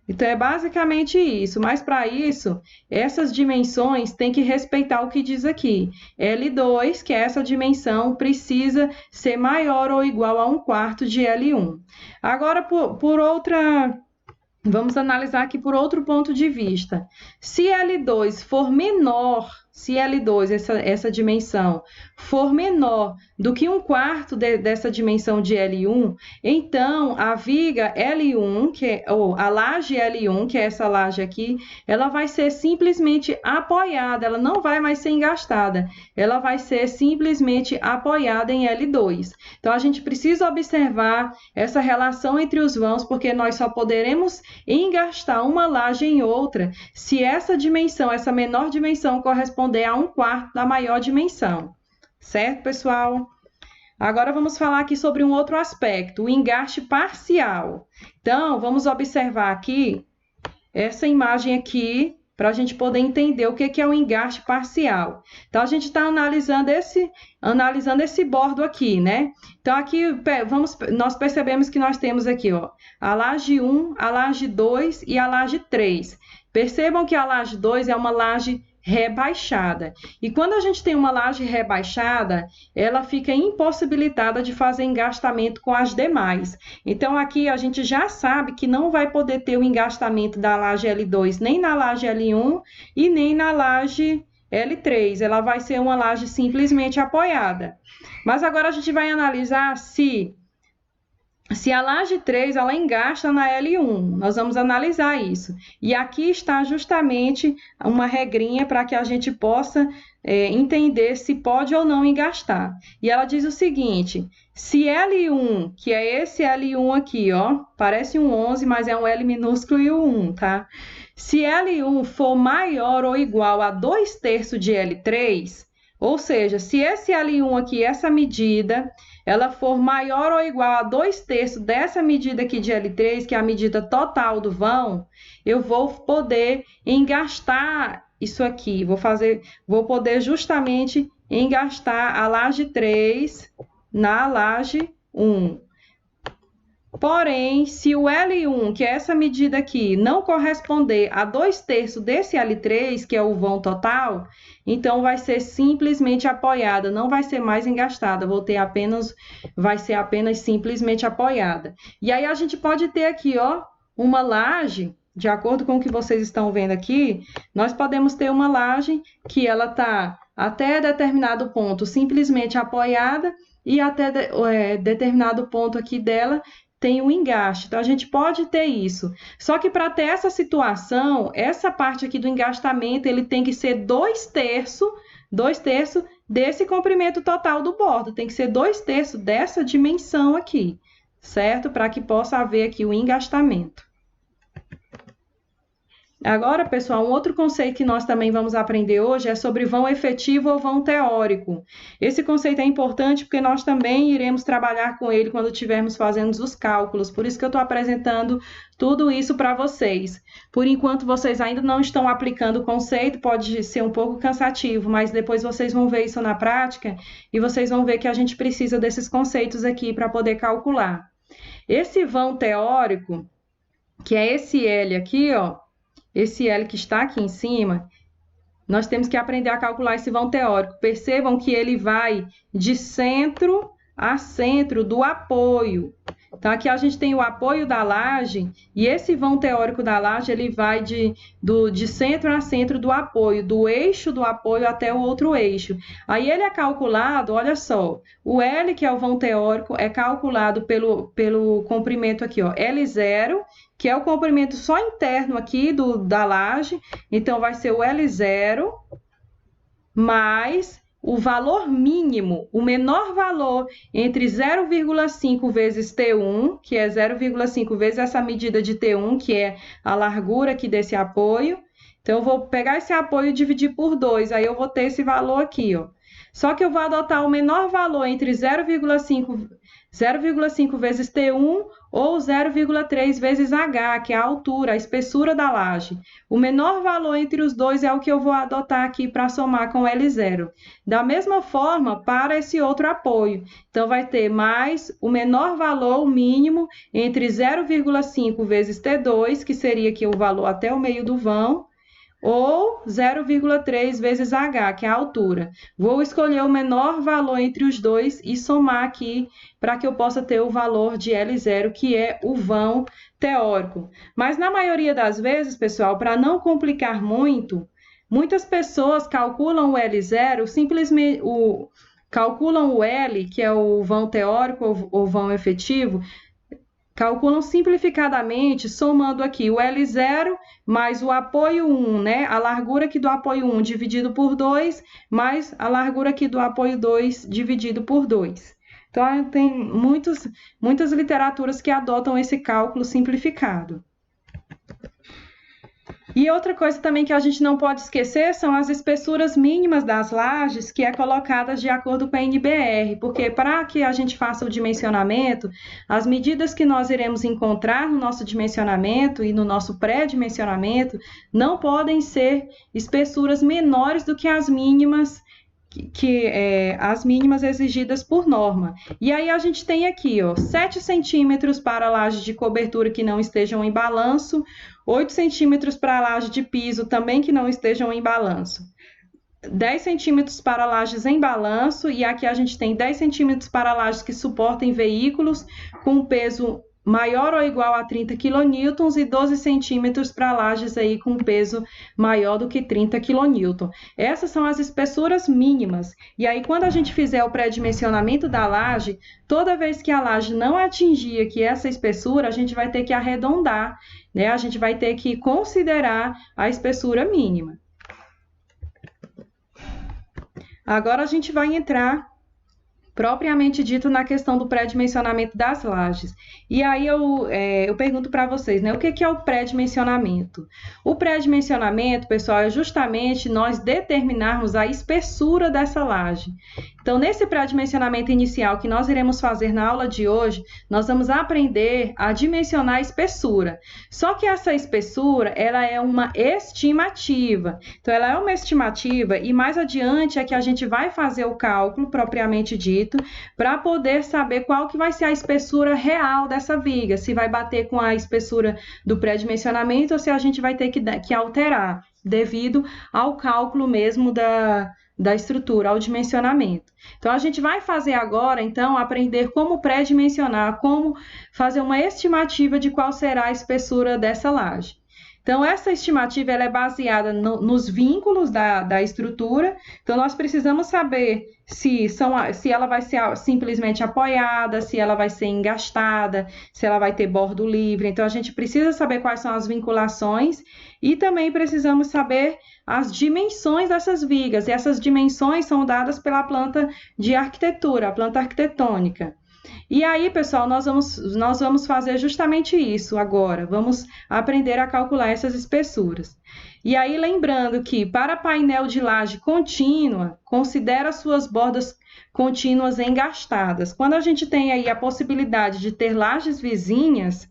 Então, é basicamente isso, mas para isso, essas dimensões têm que respeitar o que diz aqui. L2, que é essa dimensão, precisa ser maior ou igual a 1/4 de L1. Agora, vamos analisar aqui por outro ponto de vista. Se L2 for menor, se L2, essa dimensão, for menor do que 1/4 dessa dimensão de L1, então a viga L1, ou a laje L1, que é essa laje aqui, ela vai ser simplesmente apoiada, ela não vai mais ser engastada, ela vai ser simplesmente apoiada em L2. Então, a gente precisa observar essa relação entre os vãos, porque nós só poderemos engastar uma laje em outra se essa dimensão, essa menor dimensão, corresponder a 1/4 da maior dimensão. Certo, pessoal? Agora vamos falar aqui sobre um outro aspecto, o engaste parcial. Então, vamos observar aqui essa imagem aqui para a gente poder entender o que é o engaste parcial. Então, a gente está analisando esse bordo aqui, né? Então, aqui nós percebemos que nós temos aqui, ó, a laje 1, a laje 2 e a laje 3. Percebam que a laje 2 é uma laje rebaixada. E quando a gente tem uma laje rebaixada, ela fica impossibilitada de fazer engastamento com as demais. Então, aqui a gente já sabe que não vai poder ter o engastamento da laje L2 nem na laje L1 e nem na laje L3. Ela vai ser uma laje simplesmente apoiada. Mas agora a gente vai analisar se a laje 3 ela engasta na L1, nós vamos analisar isso. E aqui está justamente uma regrinha para que a gente possa entender se pode ou não engastar. E ela diz o seguinte, se L1, que é esse L1 aqui, ó, parece um 11, mas é um L minúsculo e o 1, tá? Se L1 for maior ou igual a 2/3 de L3, ou seja, se esse L1 aqui, essa medida, ela for maior ou igual a 2/3 dessa medida aqui de L3, que é a medida total do vão, eu vou poder engastar isso aqui. Vou poder justamente engastar a laje 3 na laje 1. Porém, se o L1, que é essa medida aqui, não corresponder a 2/3 desse L3, que é o vão total, então vai ser simplesmente apoiada, não vai ser mais engastada, vai ser apenas simplesmente apoiada. E aí a gente pode ter aqui, ó, uma laje, de acordo com o que vocês estão vendo aqui, nós podemos ter uma laje que ela está até determinado ponto simplesmente apoiada e até determinado ponto aqui dela tem um engaste. Então, a gente pode ter isso. Só que para ter essa situação, essa parte aqui do engastamento, ele tem que ser 2/3 desse comprimento total do bordo. Tem que ser 2/3 dessa dimensão aqui, certo? Para que possa haver aqui o engastamento. Agora, pessoal, um outro conceito que nós também vamos aprender hoje é sobre vão efetivo ou vão teórico. Esse conceito é importante porque nós também iremos trabalhar com ele quando estivermos fazendo os cálculos. Por isso que eu estou apresentando tudo isso para vocês. Por enquanto, vocês ainda não estão aplicando o conceito, pode ser um pouco cansativo, mas depois vocês vão ver isso na prática e vocês vão ver que a gente precisa desses conceitos aqui para poder calcular. Esse vão teórico, que é esse L aqui, ó, esse L que está aqui em cima, nós temos que aprender a calcular esse vão teórico. Percebam que ele vai de centro a centro do apoio. Então, aqui a gente tem o apoio da laje, e esse vão teórico da laje, ele vai de centro a centro do apoio, do eixo do apoio até o outro eixo. Aí ele é calculado, olha só, o L, que é o vão teórico, é calculado pelo comprimento aqui, ó, L0, que é o comprimento só interno aqui da laje. Então, vai ser o L0 mais o valor mínimo, o menor valor entre 0,5 vezes T1, que é 0,5 vezes essa medida de T1, que é a largura aqui desse apoio. Então, eu vou pegar esse apoio e dividir por 2, aí eu vou ter esse valor aqui, ó. Só que eu vou adotar o menor valor entre 0,5 vezes T1 ou 0,3 vezes H, que é a altura, a espessura da laje. O menor valor entre os dois é o que eu vou adotar aqui para somar com L0. Da mesma forma, para esse outro apoio. Então, vai ter mais o menor valor, o mínimo, entre 0,5 vezes T2, que seria aqui o valor até o meio do vão, ou 0,3 vezes H, que é a altura. Vou escolher o menor valor entre os dois e somar aqui para que eu possa ter o valor de L0, que é o vão teórico. Mas na maioria das vezes, pessoal, para não complicar muito, muitas pessoas calculam o L0, simplesmente calculam o L, que é o vão teórico ou vão efetivo, calculam simplificadamente, somando aqui o L0 mais o apoio 1, né? A largura aqui do apoio 1 dividido por 2, mais a largura aqui do apoio 2 dividido por 2. Então, tem muitas literaturas que adotam esse cálculo simplificado. E outra coisa também que a gente não pode esquecer são as espessuras mínimas das lajes, que é colocadas de acordo com a NBR, porque para que a gente faça o dimensionamento, as medidas que nós iremos encontrar no nosso dimensionamento e no nosso pré-dimensionamento não podem ser espessuras menores do que as mínimas as mínimas exigidas por norma. E aí a gente tem aqui, ó, 7 centímetros para lajes de cobertura que não estejam em balanço, 8 centímetros para laje de piso também que não estejam em balanço, 10 centímetros para lajes em balanço, e aqui a gente tem 10 centímetros para lajes que suportem veículos com peso maior ou igual a 30 kN e 12 centímetros para lajes aí com peso maior do que 30 kN. Essas são as espessuras mínimas. E aí, quando a gente fizer o pré-dimensionamento da laje, toda vez que a laje não atingir aqui essa espessura, a gente vai ter que arredondar, né? A gente vai ter que considerar a espessura mínima. Agora a gente vai entrar propriamente dito na questão do pré-dimensionamento das lajes. E aí eu pergunto para vocês, né, o que é o pré-dimensionamento? O pré-dimensionamento, pessoal, é justamente nós determinarmos a espessura dessa laje. Então, nesse pré-dimensionamento inicial que nós iremos fazer na aula de hoje, nós vamos aprender a dimensionar a espessura. Só que essa espessura, ela é uma estimativa. Então, ela é uma estimativa e mais adiante é que a gente vai fazer o cálculo propriamente dito para poder saber qual que vai ser a espessura real dessa viga, se vai bater com a espessura do pré-dimensionamento ou se a gente vai ter que alterar devido ao cálculo mesmo da estrutura, ao dimensionamento. Então, a gente vai fazer agora, então, aprender como pré-dimensionar, como fazer uma estimativa de qual será a espessura dessa laje. Então, essa estimativa ela é baseada nos vínculos da estrutura. Então, nós precisamos saber se ela vai ser simplesmente apoiada, se ela vai ser engastada, se ela vai ter bordo livre. Então, a gente precisa saber quais são as vinculações e também precisamos saber as dimensões dessas vigas. E essas dimensões são dadas pela planta de arquitetura, a planta arquitetônica. E aí, pessoal, nós vamos fazer justamente isso agora. Vamos aprender a calcular essas espessuras. E aí, lembrando que para painel de laje contínua, considera suas bordas contínuas engastadas. Quando a gente tem aí a possibilidade de ter lajes vizinhas,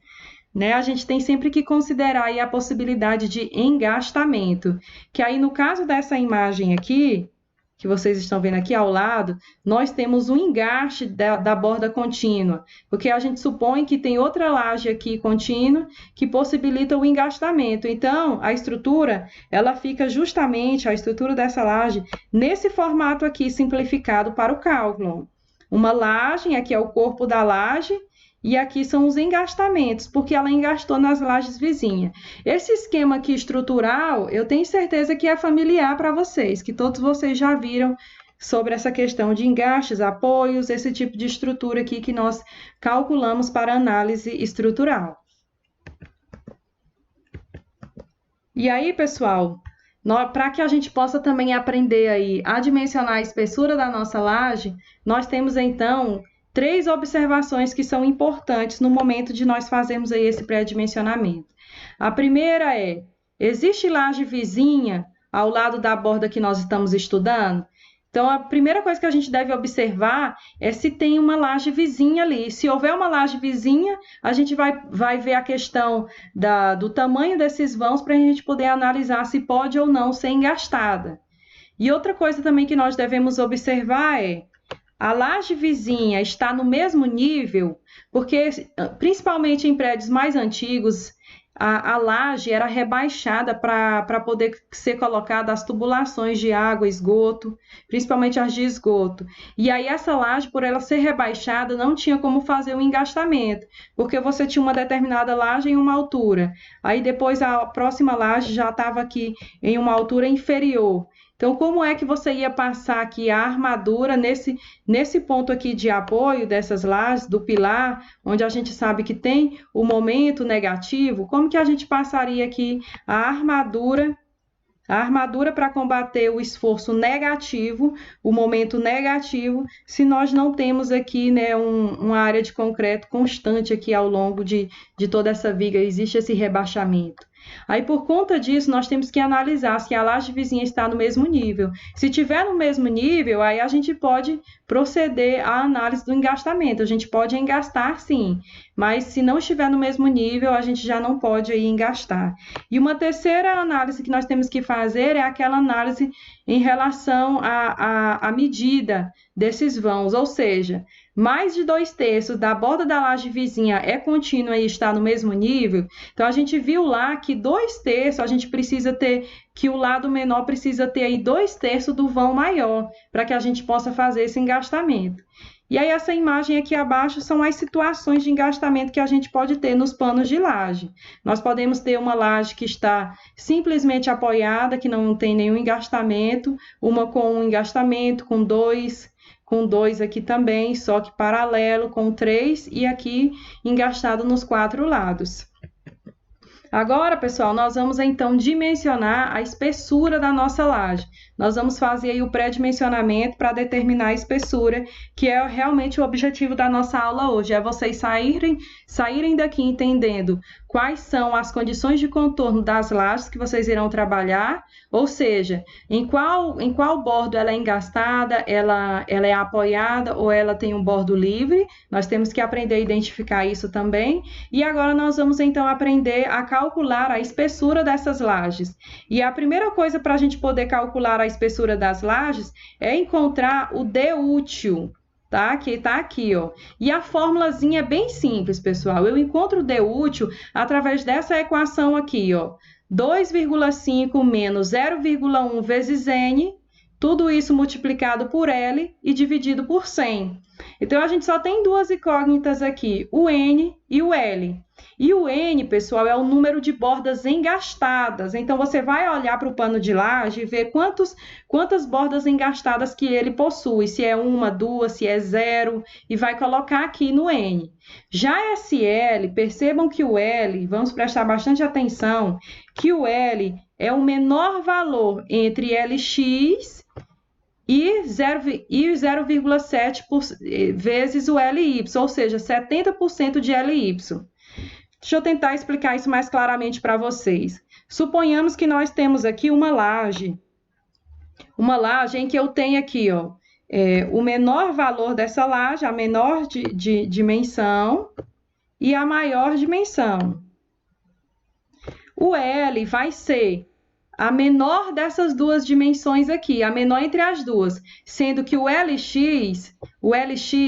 né, a gente tem sempre que considerar aí a possibilidade de engastamento, que aí no caso dessa imagem aqui, que vocês estão vendo aqui ao lado, nós temos um engaste da borda contínua, porque a gente supõe que tem outra laje aqui contínua que possibilita o engastamento. Então, a estrutura, ela fica justamente, a estrutura dessa laje, nesse formato aqui simplificado para o cálculo. Uma laje, aqui é o corpo da laje, e aqui são os engastamentos, porque ela engastou nas lajes vizinhas. Esse esquema aqui estrutural, eu tenho certeza que é familiar para vocês, que todos vocês já viram sobre essa questão de engastes, apoios, esse tipo de estrutura aqui que nós calculamos para análise estrutural. E aí, pessoal, para que a gente possa também aprender aí a dimensionar a espessura da nossa laje, nós temos então 3 observações que são importantes no momento de nós fazermos aí esse pré-dimensionamento. A primeira é, existe laje vizinha ao lado da borda que nós estamos estudando? Então, a primeira coisa que a gente deve observar é se tem uma laje vizinha ali. Se houver uma laje vizinha, a gente vai ver a questão do tamanho desses vãos para a gente poder analisar se pode ou não ser engastada. E outra coisa também que nós devemos observar é, a laje vizinha está no mesmo nível, porque principalmente em prédios mais antigos, a laje era rebaixada para poder ser colocada as tubulações de água, esgoto, principalmente as de esgoto. E aí essa laje, por ela ser rebaixada, não tinha como fazer o engastamento, porque você tinha uma determinada laje em uma altura, aí depois a próxima laje já estava aqui em uma altura inferior. Então, como é que você ia passar aqui a armadura nesse ponto aqui de apoio dessas lajes, do pilar, onde a gente sabe que tem o momento negativo? Como que a gente passaria aqui a armadura para combater o esforço negativo, o momento negativo, se nós não temos aqui, né, uma área de concreto constante aqui ao longo de toda essa viga, existe esse rebaixamento. Aí, por conta disso, nós temos que analisar se a laje vizinha está no mesmo nível. Se tiver no mesmo nível, aí a gente pode proceder à análise do engastamento. A gente pode engastar, sim, mas se não estiver no mesmo nível, a gente já não pode aí engastar. E uma terceira análise que nós temos que fazer é aquela análise em relação à medida desses vãos, ou seja, mais de 2/3 da borda da laje vizinha é contínua e está no mesmo nível. Então, a gente viu lá que 2/3 a gente precisa ter, que o lado menor precisa ter aí 2/3 do vão maior, para que a gente possa fazer esse engastamento. E aí, essa imagem aqui abaixo são as situações de engastamento que a gente pode ter nos panos de laje. Nós podemos ter uma laje que está simplesmente apoiada, que não tem nenhum engastamento, uma com um engastamento, com dois aqui também, só que paralelo, com 3, e aqui engastado nos 4 lados. Agora, pessoal, nós vamos então dimensionar a espessura da nossa laje. Nós vamos fazer aí o pré-dimensionamento para determinar a espessura, que é realmente o objetivo da nossa aula hoje, é vocês saírem daqui entendendo quais são as condições de contorno das lajes que vocês irão trabalhar, ou seja, em qual bordo ela é engastada, ela é apoiada ou ela tem um bordo livre. Nós temos que aprender a identificar isso também. E agora nós vamos então aprender a calcular a espessura dessas lajes. E a primeira coisa para a gente poder calcular a espessura das lajes é encontrar o D útil, tá? Que tá aqui, ó. E a formulazinha é bem simples, pessoal. Eu encontro o D útil através dessa equação aqui, ó. 2,5 menos 0,1 vezes N, tudo isso multiplicado por L e dividido por 100. Então, a gente só tem 2 incógnitas aqui, o N e o L. E o N, pessoal, é o número de bordas engastadas. Então, você vai olhar para o pano de laje e ver quantas bordas engastadas que ele possui. Se é 1, 2, se é 0, e vai colocar aqui no N. Já esse L, percebam que o L, vamos prestar bastante atenção, que o L é o menor valor entre LX e 0,7 vezes o LY, ou seja, 70% de LY. Deixa eu tentar explicar isso mais claramente para vocês. Suponhamos que nós temos aqui uma laje em que eu tenho aqui, ó, o menor valor dessa laje, a menor de dimensão e a maior dimensão. O L vai ser a menor dessas duas dimensões aqui, a menor entre as duas, sendo que o LX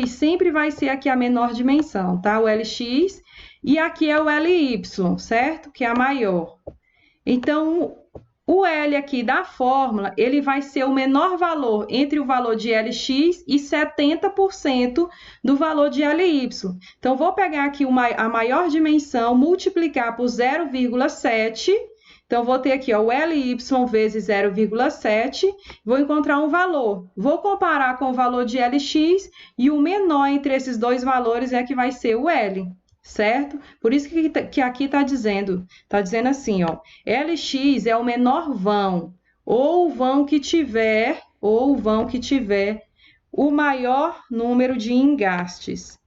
sempre vai ser aqui a menor dimensão, tá? O LX e aqui é o LY, certo? Que é a maior. Então, o L aqui da fórmula, ele vai ser o menor valor entre o valor de LX e 70% do valor de LY. Então, vou pegar aqui a maior dimensão, multiplicar por 0,7. Então, vou ter aqui ó, o LY vezes 0,7, vou encontrar um valor. Vou comparar com o valor de LX e o menor entre esses dois valores é que vai ser o L. Certo? Por isso que aqui está dizendo assim, ó, LX é o menor vão, ou o vão que tiver o maior número de engastes.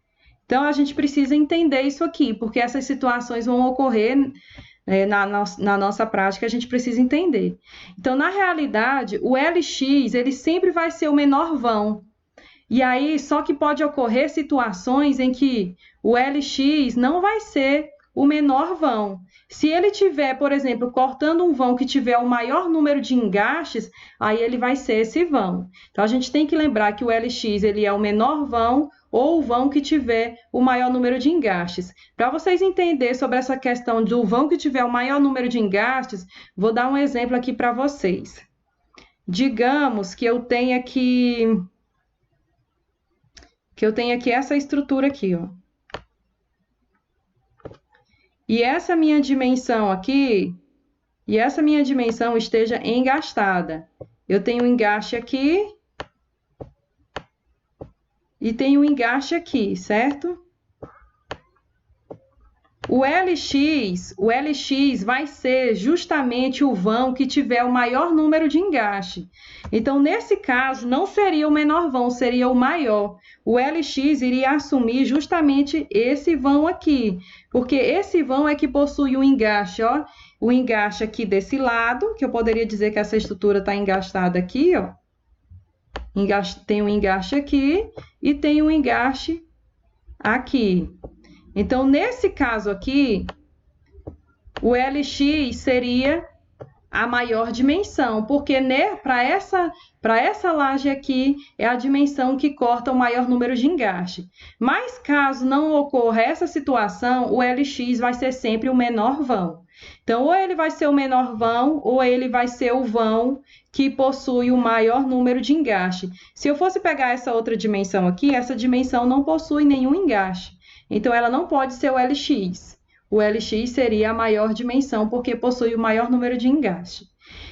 Então, a gente precisa entender isso aqui, porque essas situações vão ocorrer na nossa prática, a gente precisa entender. Então, na realidade, o LX, ele sempre vai ser o menor vão. E aí, só que pode ocorrer situações em que o LX não vai ser o menor vão. Se ele tiver, por exemplo, cortando um vão que tiver o maior número de engastes, aí ele vai ser esse vão. Então, a gente tem que lembrar que o LX ele é o menor vão ou o vão que tiver o maior número de engastes. Para vocês entenderem sobre essa questão do vão que tiver o maior número de engastes, vou dar um exemplo aqui para vocês. Digamos que eu tenha aqui essa estrutura aqui, ó. E essa minha dimensão aqui, esteja engastada. Eu tenho um engaste aqui e tenho um engaste aqui, certo? O LX vai ser justamente o vão que tiver o maior número de engaste. Então, nesse caso, não seria o menor vão, seria o maior. O LX iria assumir justamente esse vão aqui, porque esse vão é que possui o engaste, ó. O engaste aqui desse lado, que eu poderia dizer que essa estrutura está engastada aqui, ó. Tem um engaste aqui e tem um engaste aqui. Então, nesse caso aqui, o LX seria a maior dimensão, porque para essa laje aqui é a dimensão que corta o maior número de engaste. Mas caso não ocorra essa situação, o LX vai ser sempre o menor vão. Então, ou ele vai ser o menor vão, ou ele vai ser o vão que possui o maior número de engaste. Se eu fosse pegar essa outra dimensão aqui, essa dimensão não possui nenhum engaste. Então, ela não pode ser o LX. O LX seria a maior dimensão, porque possui o maior número de engaste.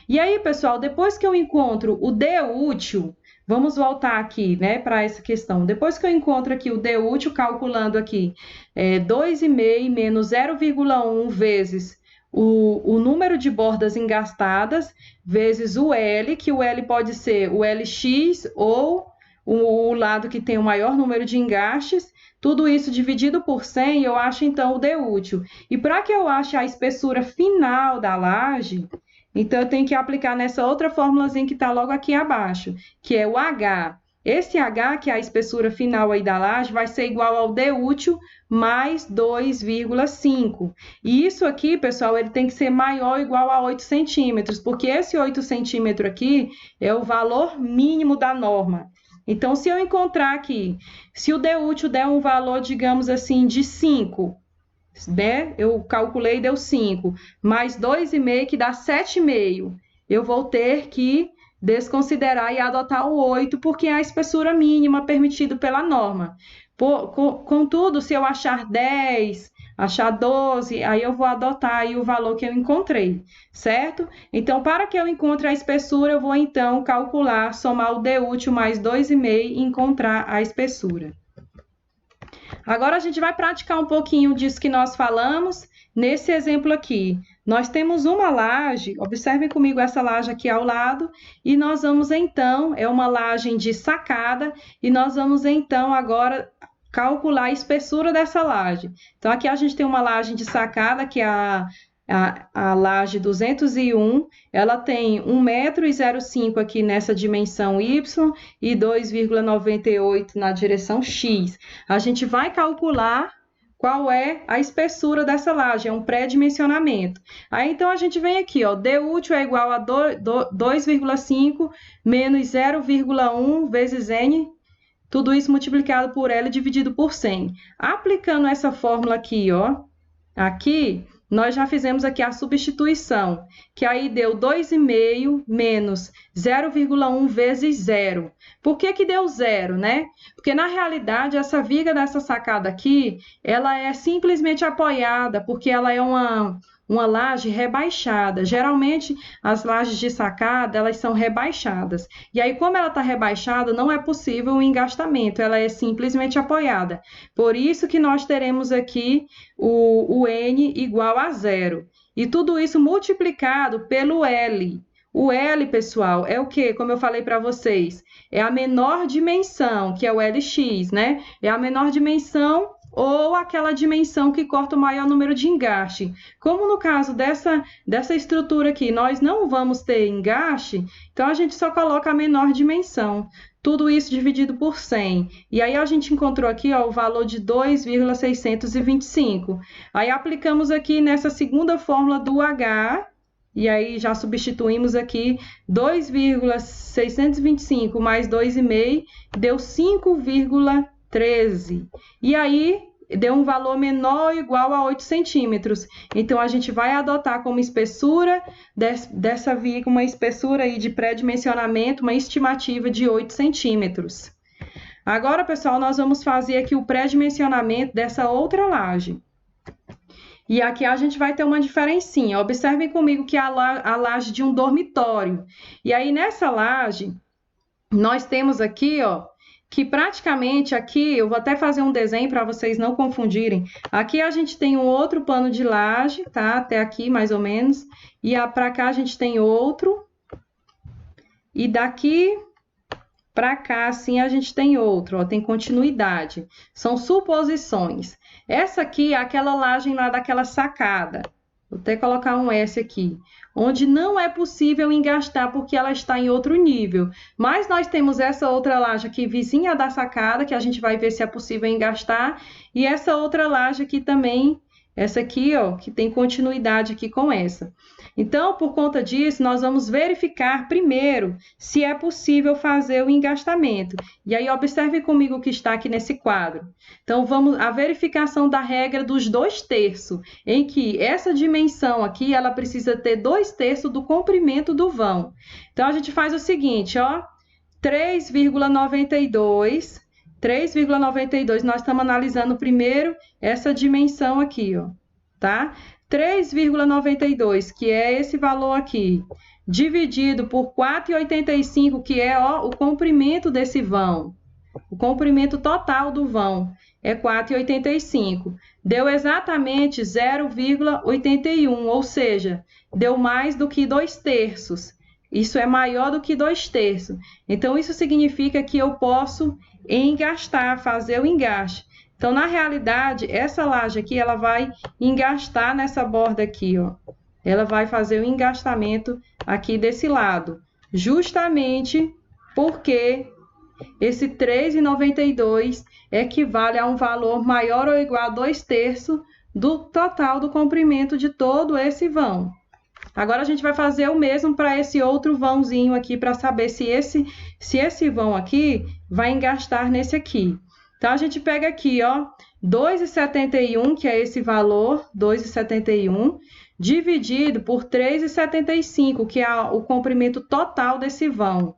E aí, pessoal, depois que eu encontro o D útil, vamos voltar aqui, né, para essa questão. Depois que eu encontro aqui o D útil, calculando aqui 2,5 menos 0,1 vezes o número de bordas engastadas, vezes o L, que o L pode ser o LX ou o lado que tem o maior número de engastes, tudo isso dividido por 100, eu acho então o D útil. E para que eu ache a espessura final da laje, então eu tenho que aplicar nessa outra formulazinha que está logo aqui abaixo, que é o H. Esse H, que é a espessura final aí da laje, vai ser igual ao D útil mais 2,5. E isso aqui, pessoal, ele tem que ser maior ou igual a 8 centímetros, porque esse 8 centímetros aqui é o valor mínimo da norma. Então, se eu encontrar aqui, se o D útil der um valor, digamos assim, de 5, né? Eu calculei, deu 5, mais 2,5, que dá 7,5. Eu vou ter que desconsiderar e adotar o 8, porque é a espessura mínima permitida pela norma. Contudo, se eu achar 10, achar 12, aí eu vou adotar aí o valor que eu encontrei, certo? Então, para que eu encontre a espessura, eu vou então calcular, somar o D útil mais 2,5 e encontrar a espessura. Agora, a gente vai praticar um pouquinho disso que nós falamos nesse exemplo aqui. nós temos uma laje, observem comigo essa laje aqui ao lado, e nós vamos então, é uma laje de sacada, e nós vamos então agora calcular a espessura dessa laje. Então, aqui a gente tem uma laje de sacada, que é a laje 201, ela tem 1,05 m aqui nessa dimensão Y e 2,98 na direção X. A gente vai calcular qual é a espessura dessa laje, é um pré-dimensionamento. Aí, então, a gente vem aqui, ó, D útil é igual a 2,5 menos 0,1 vezes N, tudo isso multiplicado por L dividido por 100. Aplicando essa fórmula aqui, ó, aqui, nós já fizemos aqui a substituição, que aí deu 2,5 menos 0,1 vezes 0. Por que que deu 0, né? Porque, na realidade, essa viga dessa sacada aqui, ela é simplesmente apoiada, porque ela é uma laje rebaixada. Geralmente, as lajes de sacada, elas são rebaixadas. E aí, como ela está rebaixada, não é possível o engastamento, ela é simplesmente apoiada. Por isso que nós teremos aqui o N igual a 0. E tudo isso multiplicado pelo L. O L, pessoal, é o quê? Como eu falei para vocês, é a menor dimensão, que é o LX, né? É a menor dimensão ou aquela dimensão que corta o maior número de engaste. Como no caso dessa estrutura aqui, nós não vamos ter engaste, então a gente só coloca a menor dimensão. Tudo isso dividido por 100. E aí a gente encontrou aqui, ó, o valor de 2,625. Aí aplicamos aqui nessa segunda fórmula do H, e aí já substituímos aqui 2,625 mais 2,5 deu 5,13. E aí deu um valor menor ou igual a 8 centímetros. Então, a gente vai adotar como espessura dessa viga uma espessura aí de pré-dimensionamento, uma estimativa de 8 centímetros. Agora, pessoal, nós vamos fazer aqui o pré-dimensionamento dessa outra laje. E aqui a gente vai ter uma diferencinha. Observem comigo que é a laje de um dormitório. E aí, nessa laje, nós temos aqui, ó, que praticamente aqui, eu vou até fazer um desenho para vocês não confundirem. Aqui a gente tem um outro pano de laje, tá? Até aqui, mais ou menos. E para cá a gente tem outro. E daqui para cá, assim, a gente tem outro, ó, tem continuidade. São suposições. Essa aqui é aquela laje lá daquela sacada. Vou até colocar um S aqui. Onde não é possível engastar porque ela está em outro nível. Mas nós temos essa outra laje aqui, vizinha da sacada, que a gente vai ver se é possível engastar. E essa outra laje aqui também, essa aqui, ó, que tem continuidade aqui com essa. Então, por conta disso, nós vamos verificar primeiro se é possível fazer o engastamento. E aí, observe comigo o que está aqui nesse quadro. Então, vamos à verificação da regra dos 2/3, em que essa dimensão aqui, ela precisa ter 2/3 do comprimento do vão. Então, a gente faz o seguinte, ó, 3,92, nós estamos analisando primeiro essa dimensão aqui, ó, tá? 3,92, que é esse valor aqui, dividido por 4,85, que é, ó, o comprimento desse vão. O comprimento total do vão é 4,85. Deu exatamente 0,81, ou seja, deu mais do que 2/3. Isso é maior do que 2/3. Então, isso significa que eu posso engastar, fazer o engaste. Então, na realidade, essa laje aqui, ela vai engastar nessa borda aqui, ó. Ela vai fazer o engastamento aqui desse lado, justamente porque esse 3,92 equivale a um valor maior ou igual a 2/3 do total do comprimento de todo esse vão. Agora, a gente vai fazer o mesmo para esse outro vãozinho aqui, para saber se esse vão aqui vai engastar nesse aqui. Então, a gente pega aqui, ó, 2,71, que é esse valor, 2,71, dividido por 3,75, que é o comprimento total desse vão.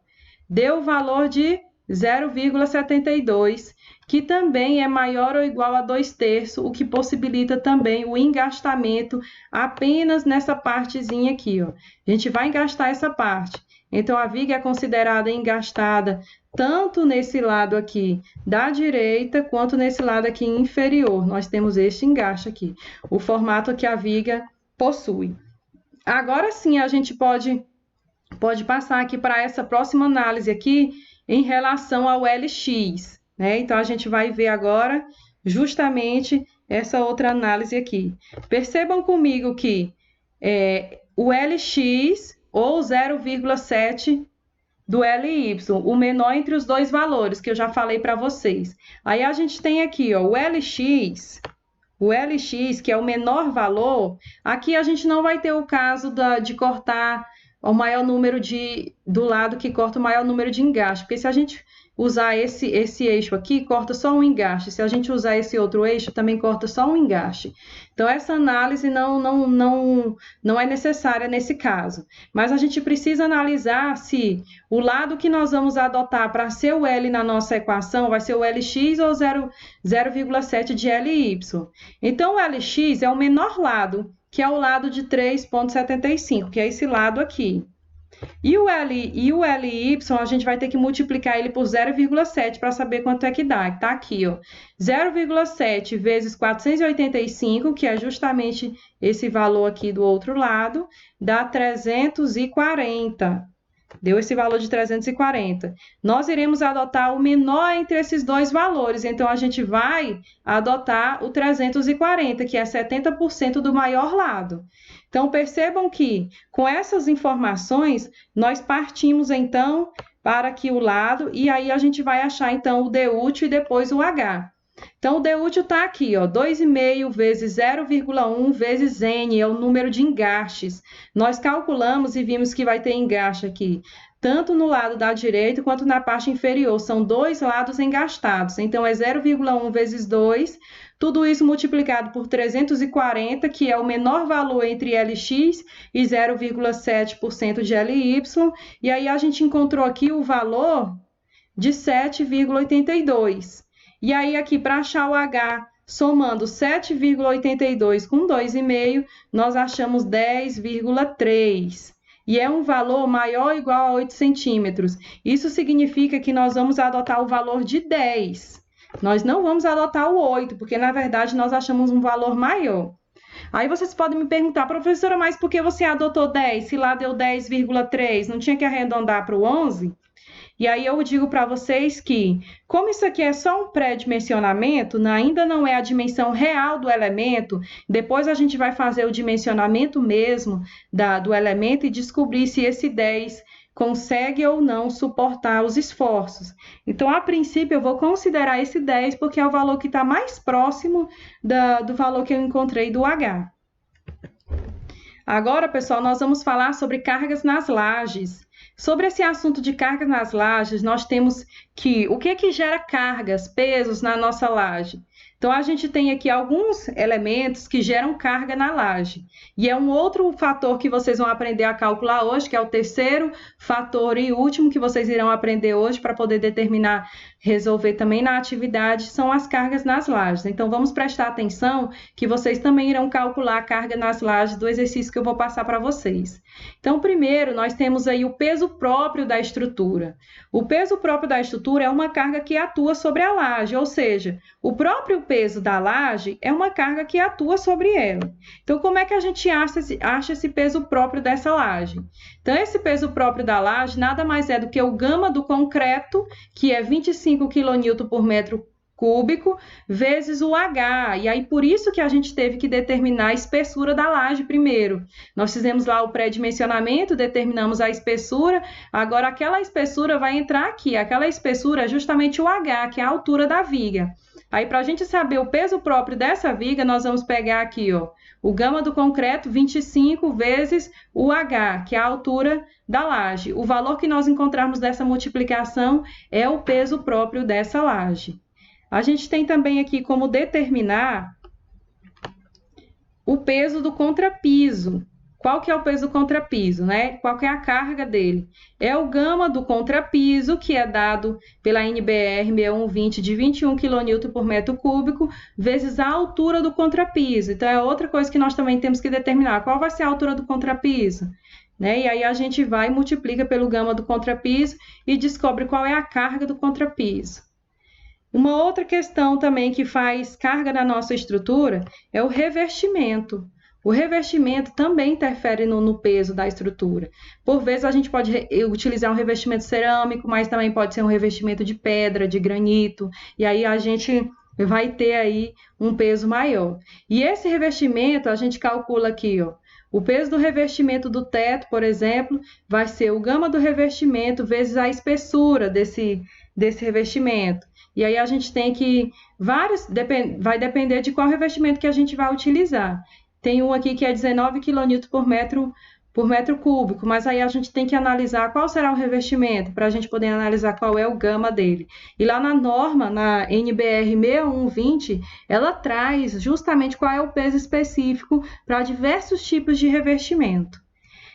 Deu o valor de 0,72, que também é maior ou igual a 2/3, o que possibilita também o engastamento apenas nessa partezinha aqui, ó. A gente vai engastar essa parte. Então, a viga é considerada engastada tanto nesse lado aqui da direita, quanto nesse lado aqui inferior. Nós temos este engaste aqui, o formato que a viga possui. Agora sim, a gente pode passar aqui para essa próxima análise aqui em relação ao LX, né? Então, a gente vai ver agora justamente essa outra análise aqui. Percebam comigo que o LX ou 0,7 do LY, o menor entre os dois valores, que eu já falei para vocês. Aí a gente tem aqui, ó, o LX, que é o menor valor. Aqui a gente não vai ter o caso de cortar o maior número do lado que corta o maior número de engaste, porque se a gente usar esse eixo aqui, corta só um engaste. Se a gente usar esse outro eixo, também corta só um engaste. Então, essa análise não é necessária nesse caso. Mas a gente precisa analisar se o lado que nós vamos adotar para ser o L na nossa equação vai ser o LX ou 0,7 de LY. Então, o LX é o menor lado, que é o lado de 3,75, que é esse lado aqui. E o LY, a gente vai ter que multiplicar ele por 0,7 para saber quanto é que dá. Está aqui, ó, 0,7 vezes 485, que é justamente esse valor aqui do outro lado, dá 340. Deu esse valor de 340. Nós iremos adotar o menor entre esses dois valores, então a gente vai adotar o 340, que é 70% do maior lado. Então, percebam que, com essas informações, nós partimos, então, para aqui o lado, e aí a gente vai achar, então, o D útil e depois o H. Então, o D útil está aqui, ó, 2,5 vezes 0,1 vezes N, é o número de engastes. Nós calculamos e vimos que vai ter engaste aqui, tanto no lado da direita quanto na parte inferior. São dois lados engastados. Então, é 0,1 vezes 2, tudo isso multiplicado por 340, que é o menor valor entre LX e 0,7% de LY. E aí, a gente encontrou aqui o valor de 7,82. E aí, aqui, para achar o H, somando 7,82 com 2,5, nós achamos 10,3. E é um valor maior ou igual a 8 centímetros. Isso significa que nós vamos adotar o valor de 10. Nós não vamos adotar o 8, porque, na verdade, nós achamos um valor maior. Aí vocês podem me perguntar, professora, mas por que você adotou 10? Se lá deu 10,3, não tinha que arredondar para o 11? E aí eu digo para vocês que, como isso aqui é só um pré-dimensionamento, ainda não é a dimensão real do elemento, depois a gente vai fazer o dimensionamento mesmo do elemento e descobrir se esse 10 consegue ou não suportar os esforços. Então, a princípio, eu vou considerar esse 10 porque é o valor que está mais próximo do valor que eu encontrei do H. Agora, pessoal, nós vamos falar sobre cargas nas lajes. Sobre esse assunto de carga nas lajes, nós temos que o que gera cargas, pesos na nossa laje? Então, a gente tem aqui alguns elementos que geram carga na laje. E é um outro fator que vocês vão aprender a calcular hoje, que é o terceiro fator e último que vocês irão aprender hoje para poder determinar, resolver também na atividade, são as cargas nas lajes. Então, vamos prestar atenção que vocês também irão calcular a carga nas lajes do exercício que eu vou passar para vocês. Então, primeiro, nós temos aí o peso próprio da estrutura. O peso próprio da estrutura é uma carga que atua sobre a laje, ou seja, o próprio peso da laje é uma carga que atua sobre ela. Então, como é que a gente acha esse peso próprio dessa laje? Então, esse peso próprio da laje nada mais é do que o gama do concreto, que é 25 kN por metro cúbico, vezes o H. E aí, por isso que a gente teve que determinar a espessura da laje primeiro. Nós fizemos lá o pré-dimensionamento, determinamos a espessura, agora aquela espessura vai entrar aqui. Aquela espessura é justamente o H, que é a altura da viga. Aí, para a gente saber o peso próprio dessa viga, nós vamos pegar aqui, ó, o gama do concreto, 25 vezes o H, que é a altura da laje. O valor que nós encontrarmos dessa multiplicação é o peso próprio dessa laje. A gente tem também aqui como determinar o peso do contrapiso. Qual que é o peso do contrapiso, né? Qual que é a carga dele? É o gama do contrapiso, que é dado pela NBR 6120 de 21 kN por metro cúbico, vezes a altura do contrapiso. Então, é outra coisa que nós também temos que determinar. Qual vai ser a altura do contrapiso? Né? E aí a gente vai e multiplica pelo gama do contrapiso e descobre qual é a carga do contrapiso. Uma outra questão também que faz carga na nossa estrutura é o revestimento. O revestimento também interfere no peso da estrutura. Por vezes a gente pode utilizar um revestimento cerâmico, mas também pode ser um revestimento de pedra, de granito, e aí a gente vai ter aí um peso maior. E esse revestimento a gente calcula aqui, ó. O peso do revestimento do teto, por exemplo, vai ser o gama do revestimento vezes a espessura desse revestimento. E aí a gente tem que vai depender de qual revestimento que a gente vai utilizar. Tem um aqui que é 19 kN por metro cúbico, mas aí a gente tem que analisar qual será o revestimento, para a gente poder analisar qual é o gama dele. E lá na norma, na NBR 6120, ela traz justamente qual é o peso específico para diversos tipos de revestimento.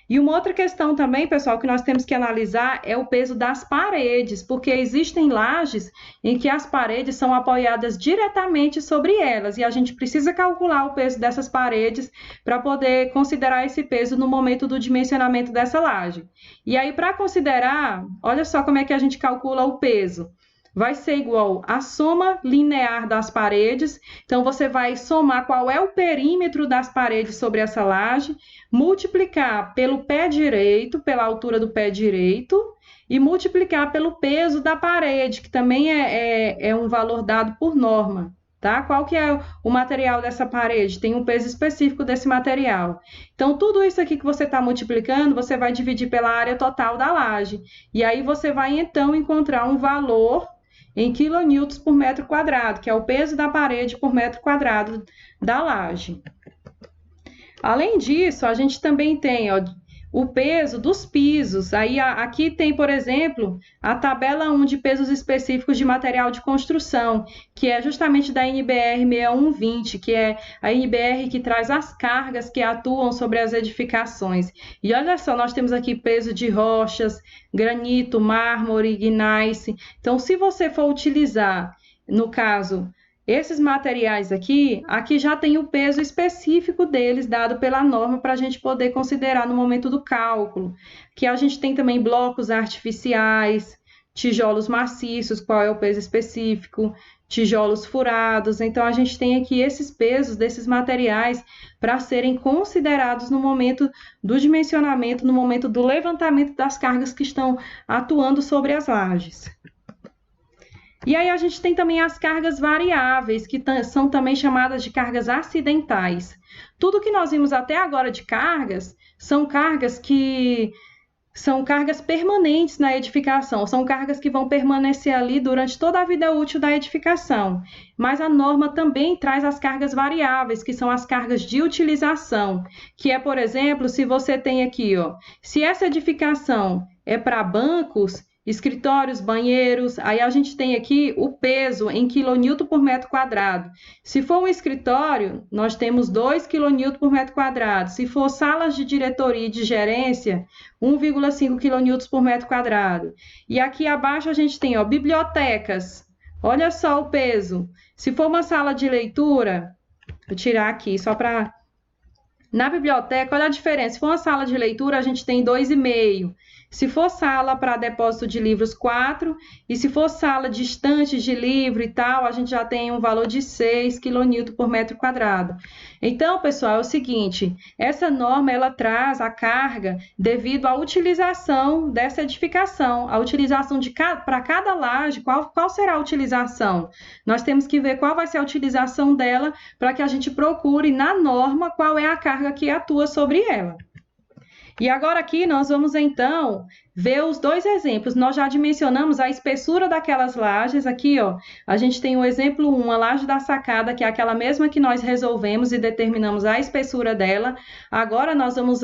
E uma outra questão também, pessoal, que nós temos que analisar é o peso das paredes, porque existem lajes em que as paredes são apoiadas diretamente sobre elas, e a gente precisa calcular o peso dessas paredes para poder considerar esse peso no momento do dimensionamento dessa laje. E aí, para considerar, olha só como é que a gente calcula o peso. Vai ser igual à soma linear das paredes. Então, você vai somar qual é o perímetro das paredes sobre essa laje, multiplicar pelo pé direito, pela altura do pé direito, e multiplicar pelo peso da parede, que também é um valor dado por norma. Tá? Qual que é o material dessa parede? Tem um peso específico desse material. Então, tudo isso aqui que você está multiplicando, você vai dividir pela área total da laje. E aí você vai, então, encontrar um valor em quilonewtons por metro quadrado, que é o peso da parede por metro quadrado da laje. Além disso, a gente também tem, ó, o peso dos pisos. Aí aqui tem, por exemplo, a tabela 1 de pesos específicos de material de construção, que é justamente da NBR 6120, que é a NBR que traz as cargas que atuam sobre as edificações. E olha só, nós temos aqui peso de rochas, granito, mármore, gneiss. Então, se você for utilizar, no caso, esses materiais aqui já tem o peso específico deles dado pela norma para a gente poder considerar no momento do cálculo. Que a gente tem também blocos artificiais, tijolos maciços, qual é o peso específico, tijolos furados. Então, a gente tem aqui esses pesos desses materiais para serem considerados no momento do dimensionamento, no momento do levantamento das cargas que estão atuando sobre as lajes. E aí a gente tem também as cargas variáveis, que são também chamadas de cargas acidentais. Tudo que nós vimos até agora de cargas são cargas permanentes na edificação, são cargas que vão permanecer ali durante toda a vida útil da edificação. Mas a norma também traz as cargas variáveis, que são as cargas de utilização, que é, por exemplo, se você tem aqui, ó, se essa edificação é para bancos, escritórios, banheiros, aí a gente tem aqui o peso em quilonewton por metro quadrado. Se for um escritório, nós temos 2 quilonewton por metro quadrado. Se for salas de diretoria e de gerência, 1,5 quilonewtons por metro quadrado. E aqui abaixo a gente tem, ó, bibliotecas. Olha só o peso. Se for uma sala de leitura, vou tirar aqui só para... Na biblioteca, olha a diferença. Se for uma sala de leitura, a gente tem 2,5. Se for sala para depósito de livros, 4. E se for sala de estantes de livro e tal, a gente já tem um valor de 6 kN por metro quadrado. Então, pessoal, é o seguinte, essa norma ela traz a carga devido à utilização dessa edificação, a utilização para cada laje, qual será a utilização? Nós temos que ver qual vai ser a utilização dela para que a gente procure na norma qual é a carga que atua sobre ela. E agora aqui nós vamos então ver os dois exemplos. Nós já dimensionamos a espessura daquelas lajes. Aqui, ó, a gente tem o exemplo 1, a laje da sacada, que é aquela mesma que nós resolvemos e determinamos a espessura dela. Agora nós vamos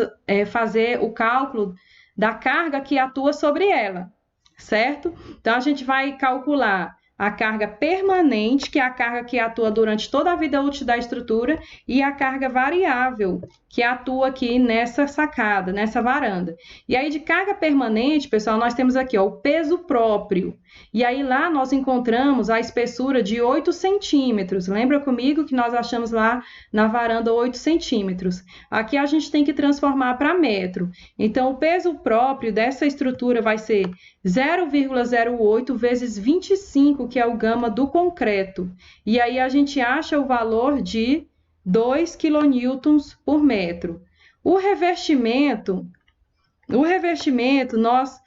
fazer o cálculo da carga que atua sobre ela, certo? Então a gente vai calcular a carga permanente, que é a carga que atua durante toda a vida útil da estrutura, e a carga variável, que atua aqui nessa sacada, nessa varanda. E aí, de carga permanente, pessoal, nós temos aqui, ó, o peso próprio. E aí, lá nós encontramos a espessura de 8 centímetros. Lembra comigo que nós achamos lá na varanda 8 centímetros? Aqui a gente tem que transformar para metro. Então, o peso próprio dessa estrutura vai ser 0,08 vezes 25, que é o gama do concreto. E aí a gente acha o valor de 2 quilonewtons por metro. O revestimento, nós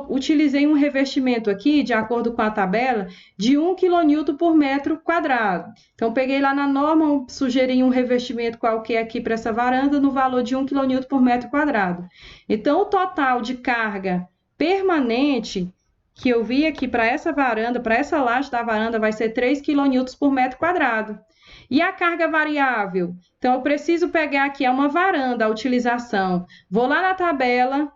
utilizei um revestimento aqui, de acordo com a tabela, de 1 quilonewton por metro quadrado. Então, peguei lá na norma, sugeri um revestimento qualquer aqui para essa varanda, no valor de 1 quilonewton por metro quadrado. Então, o total de carga permanente que eu vi aqui para essa varanda, para essa laje da varanda, vai ser 3 quilonewtons por metro quadrado. E a carga variável? Então, eu preciso pegar aqui uma varanda, a utilização. Vou lá na tabela,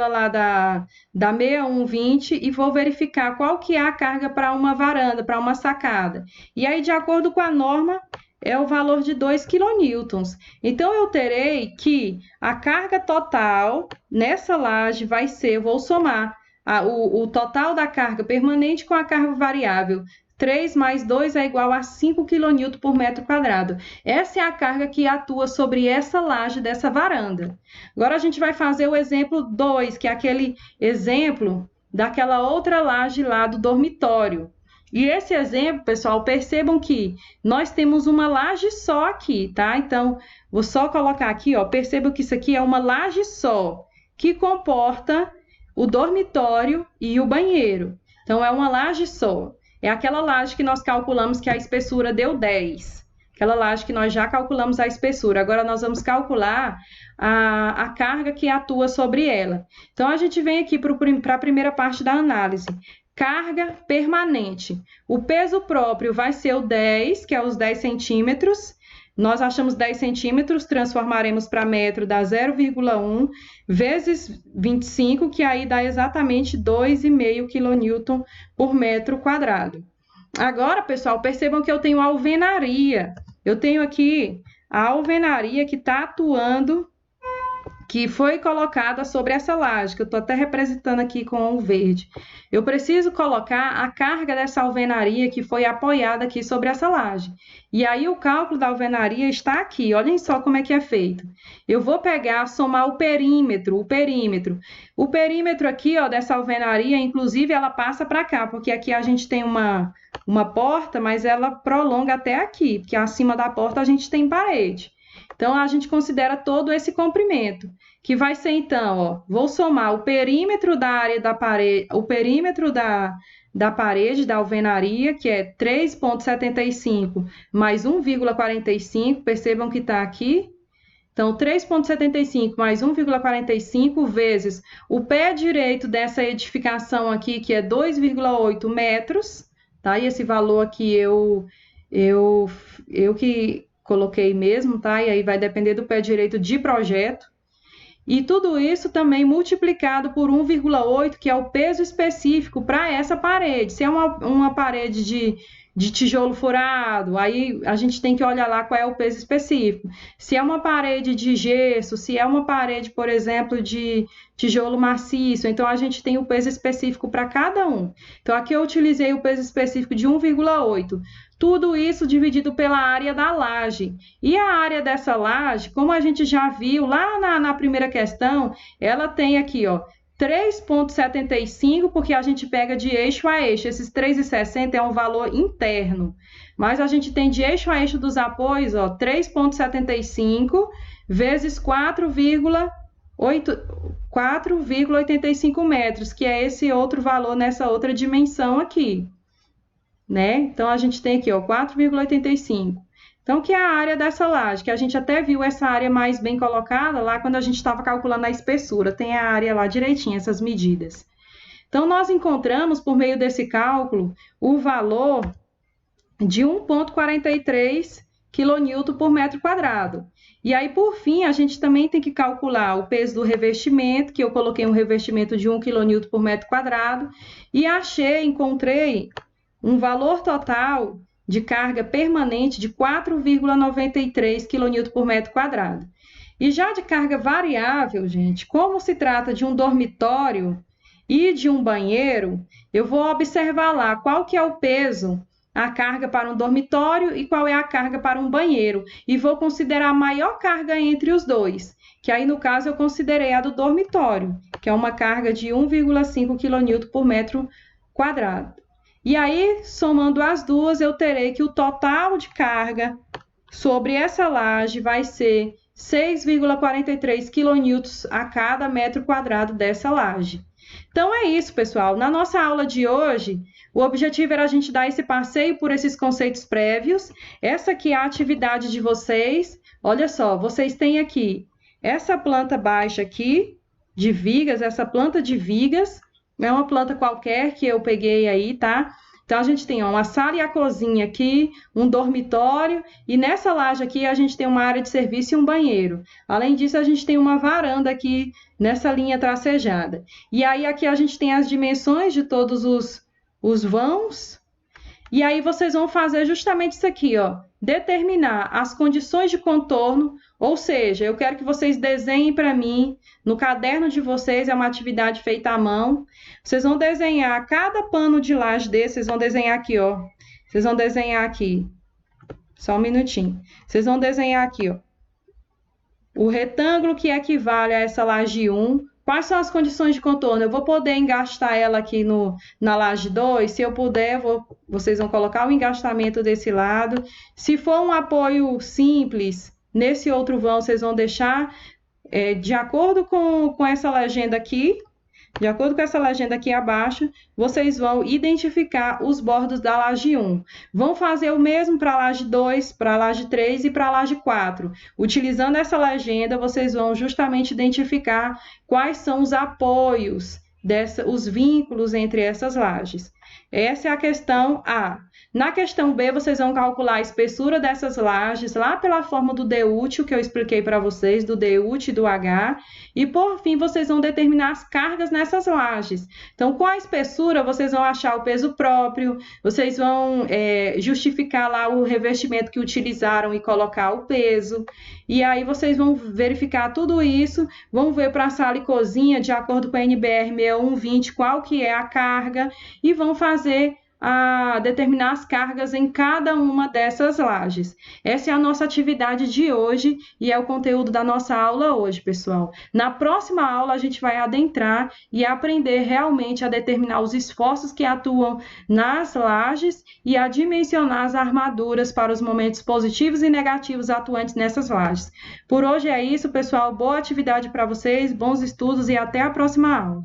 lá da 6120 e vou verificar qual que é a carga para uma varanda, para uma sacada. E aí, de acordo com a norma, é o valor de 2 quilonewtons. Então, eu terei que a carga total nessa laje vai ser, eu vou somar o total da carga permanente com a carga variável. 3 mais 2 é igual a 5 kN por metro quadrado. Essa é a carga que atua sobre essa laje dessa varanda. Agora, a gente vai fazer o exemplo 2, que é aquele exemplo daquela outra laje lá do dormitório. E esse exemplo, pessoal, percebam que nós temos uma laje só aqui, tá? Então, vou só colocar aqui, ó, percebam que isso aqui é uma laje só, que comporta o dormitório e o banheiro. Então, é uma laje só. É aquela laje que nós calculamos que a espessura deu 10. Aquela laje que nós já calculamos a espessura. Agora, nós vamos calcular a carga que atua sobre ela. Então, a gente vem aqui para a primeira parte da análise. Carga permanente. O peso próprio vai ser o 10, que é os 10 centímetros. Nós achamos 10 centímetros, transformaremos para metro, dá 0,1 vezes 25, que aí dá exatamente 2,5 kN por metro quadrado. Agora, pessoal, percebam que eu tenho a alvenaria. Eu tenho aqui a alvenaria que está atuando, que foi colocada sobre essa laje, que eu estou até representando aqui com o verde. Eu preciso colocar a carga dessa alvenaria que foi apoiada aqui sobre essa laje. E aí o cálculo da alvenaria está aqui, olhem só como é que é feito. Eu vou pegar, somar o perímetro. O perímetro aqui, ó, dessa alvenaria, inclusive, ela passa para cá, porque aqui a gente tem uma porta, mas ela prolonga até aqui, porque acima da porta a gente tem parede. Então, a gente considera todo esse comprimento, que vai ser, então, ó, vou somar o perímetro da área da parede, o perímetro da parede da alvenaria, que é 3,75 mais 1,45, percebam que está aqui. Então, 3,75 mais 1,45 vezes o pé direito dessa edificação aqui, que é 2,8 metros, tá? E esse valor aqui eu que coloquei mesmo, tá? E aí vai depender do pé direito de projeto. E tudo isso também multiplicado por 1,8, que é o peso específico para essa parede. Se é uma parede de tijolo furado, aí a gente tem que olhar lá qual é o peso específico. Se é uma parede de gesso, se é uma parede, por exemplo, de tijolo maciço, então a gente tem o peso específico para cada um. Então, aqui eu utilizei o peso específico de 1,8. Tudo isso dividido pela área da laje. E a área dessa laje, como a gente já viu lá na primeira questão, ela tem aqui, ó, 3,75, porque a gente pega de eixo a eixo. Esses 3,60 é um valor interno. Mas a gente tem de eixo a eixo dos apoios, ó, 3,75 vezes 4,85 metros, que é esse outro valor nessa outra dimensão aqui, né? Então, a gente tem aqui, ó, 4,85. Então, que é a área dessa laje, que a gente até viu essa área mais bem colocada lá quando a gente estava calculando a espessura. Tem a área lá direitinho, essas medidas. Então, nós encontramos, por meio desse cálculo, o valor de 1,43 kN por metro quadrado. E aí, por fim, a gente também tem que calcular o peso do revestimento, que eu coloquei um revestimento de 1 kN por metro quadrado, e encontrei um valor total de carga permanente de 4,93 kN por metro quadrado. E já de carga variável, gente, como se trata de um dormitório e de um banheiro, eu vou observar lá qual que é o peso, a carga para um dormitório e qual é a carga para um banheiro. E vou considerar a maior carga entre os dois, que aí no caso eu considerei a do dormitório, que é uma carga de 1,5 kN por metro quadrado. E aí, somando as duas, eu terei que o total de carga sobre essa laje vai ser 6,43 kN a cada metro quadrado dessa laje. Então é isso, pessoal. Na nossa aula de hoje, o objetivo era a gente dar esse passeio por esses conceitos prévios. Essa aqui é a atividade de vocês. Olha só, vocês têm aqui essa planta baixa aqui, de vigas, essa planta de vigas. É uma planta qualquer que eu peguei aí, tá? Então, a gente tem uma sala e a cozinha aqui, um dormitório, e nessa laje aqui a gente tem uma área de serviço e um banheiro. Além disso, a gente tem uma varanda aqui nessa linha tracejada. E aí, aqui a gente tem as dimensões de todos os vãos. E aí, vocês vão fazer justamente isso aqui, ó. Determinar as condições de contorno, ou seja, eu quero que vocês desenhem para mim, no caderno de vocês, é uma atividade feita à mão. Vocês vão desenhar cada pano de laje desse, vocês vão desenhar aqui, ó. Vocês vão desenhar aqui, só um minutinho. Vocês vão desenhar aqui, ó, o retângulo que equivale a essa laje 1. Quais são as condições de contorno? Eu vou poder engastar ela aqui na laje 2? Se eu puder, vocês vão colocar o engastamento desse lado. Se for um apoio simples, nesse outro vão, vocês vão deixar de acordo com essa legenda aqui. De acordo com essa legenda aqui abaixo, vocês vão identificar os bordos da laje 1. Vão fazer o mesmo para a laje 2, para a laje 3 e para a laje 4. Utilizando essa legenda, vocês vão justamente identificar quais são os apoios, os vínculos entre essas lajes. Essa é a questão A. Na questão B, vocês vão calcular a espessura dessas lajes lá pela forma do DUT, que eu expliquei para vocês, do DUT e do H. E, por fim, vocês vão determinar as cargas nessas lajes. Então, com a espessura, vocês vão achar o peso próprio, vocês vão justificar lá o revestimento que utilizaram e colocar o peso. E aí, vocês vão verificar tudo isso, vão ver para a sala e cozinha, de acordo com a NBR 6120, qual que é a carga, e vão fazer determinar as cargas em cada uma dessas lajes. Essa é a nossa atividade de hoje e é o conteúdo da nossa aula hoje, pessoal. Na próxima aula, a gente vai adentrar e aprender realmente a determinar os esforços que atuam nas lajes e a dimensionar as armaduras para os momentos positivos e negativos atuantes nessas lajes. Por hoje é isso, pessoal. Boa atividade para vocês, bons estudos e até a próxima aula.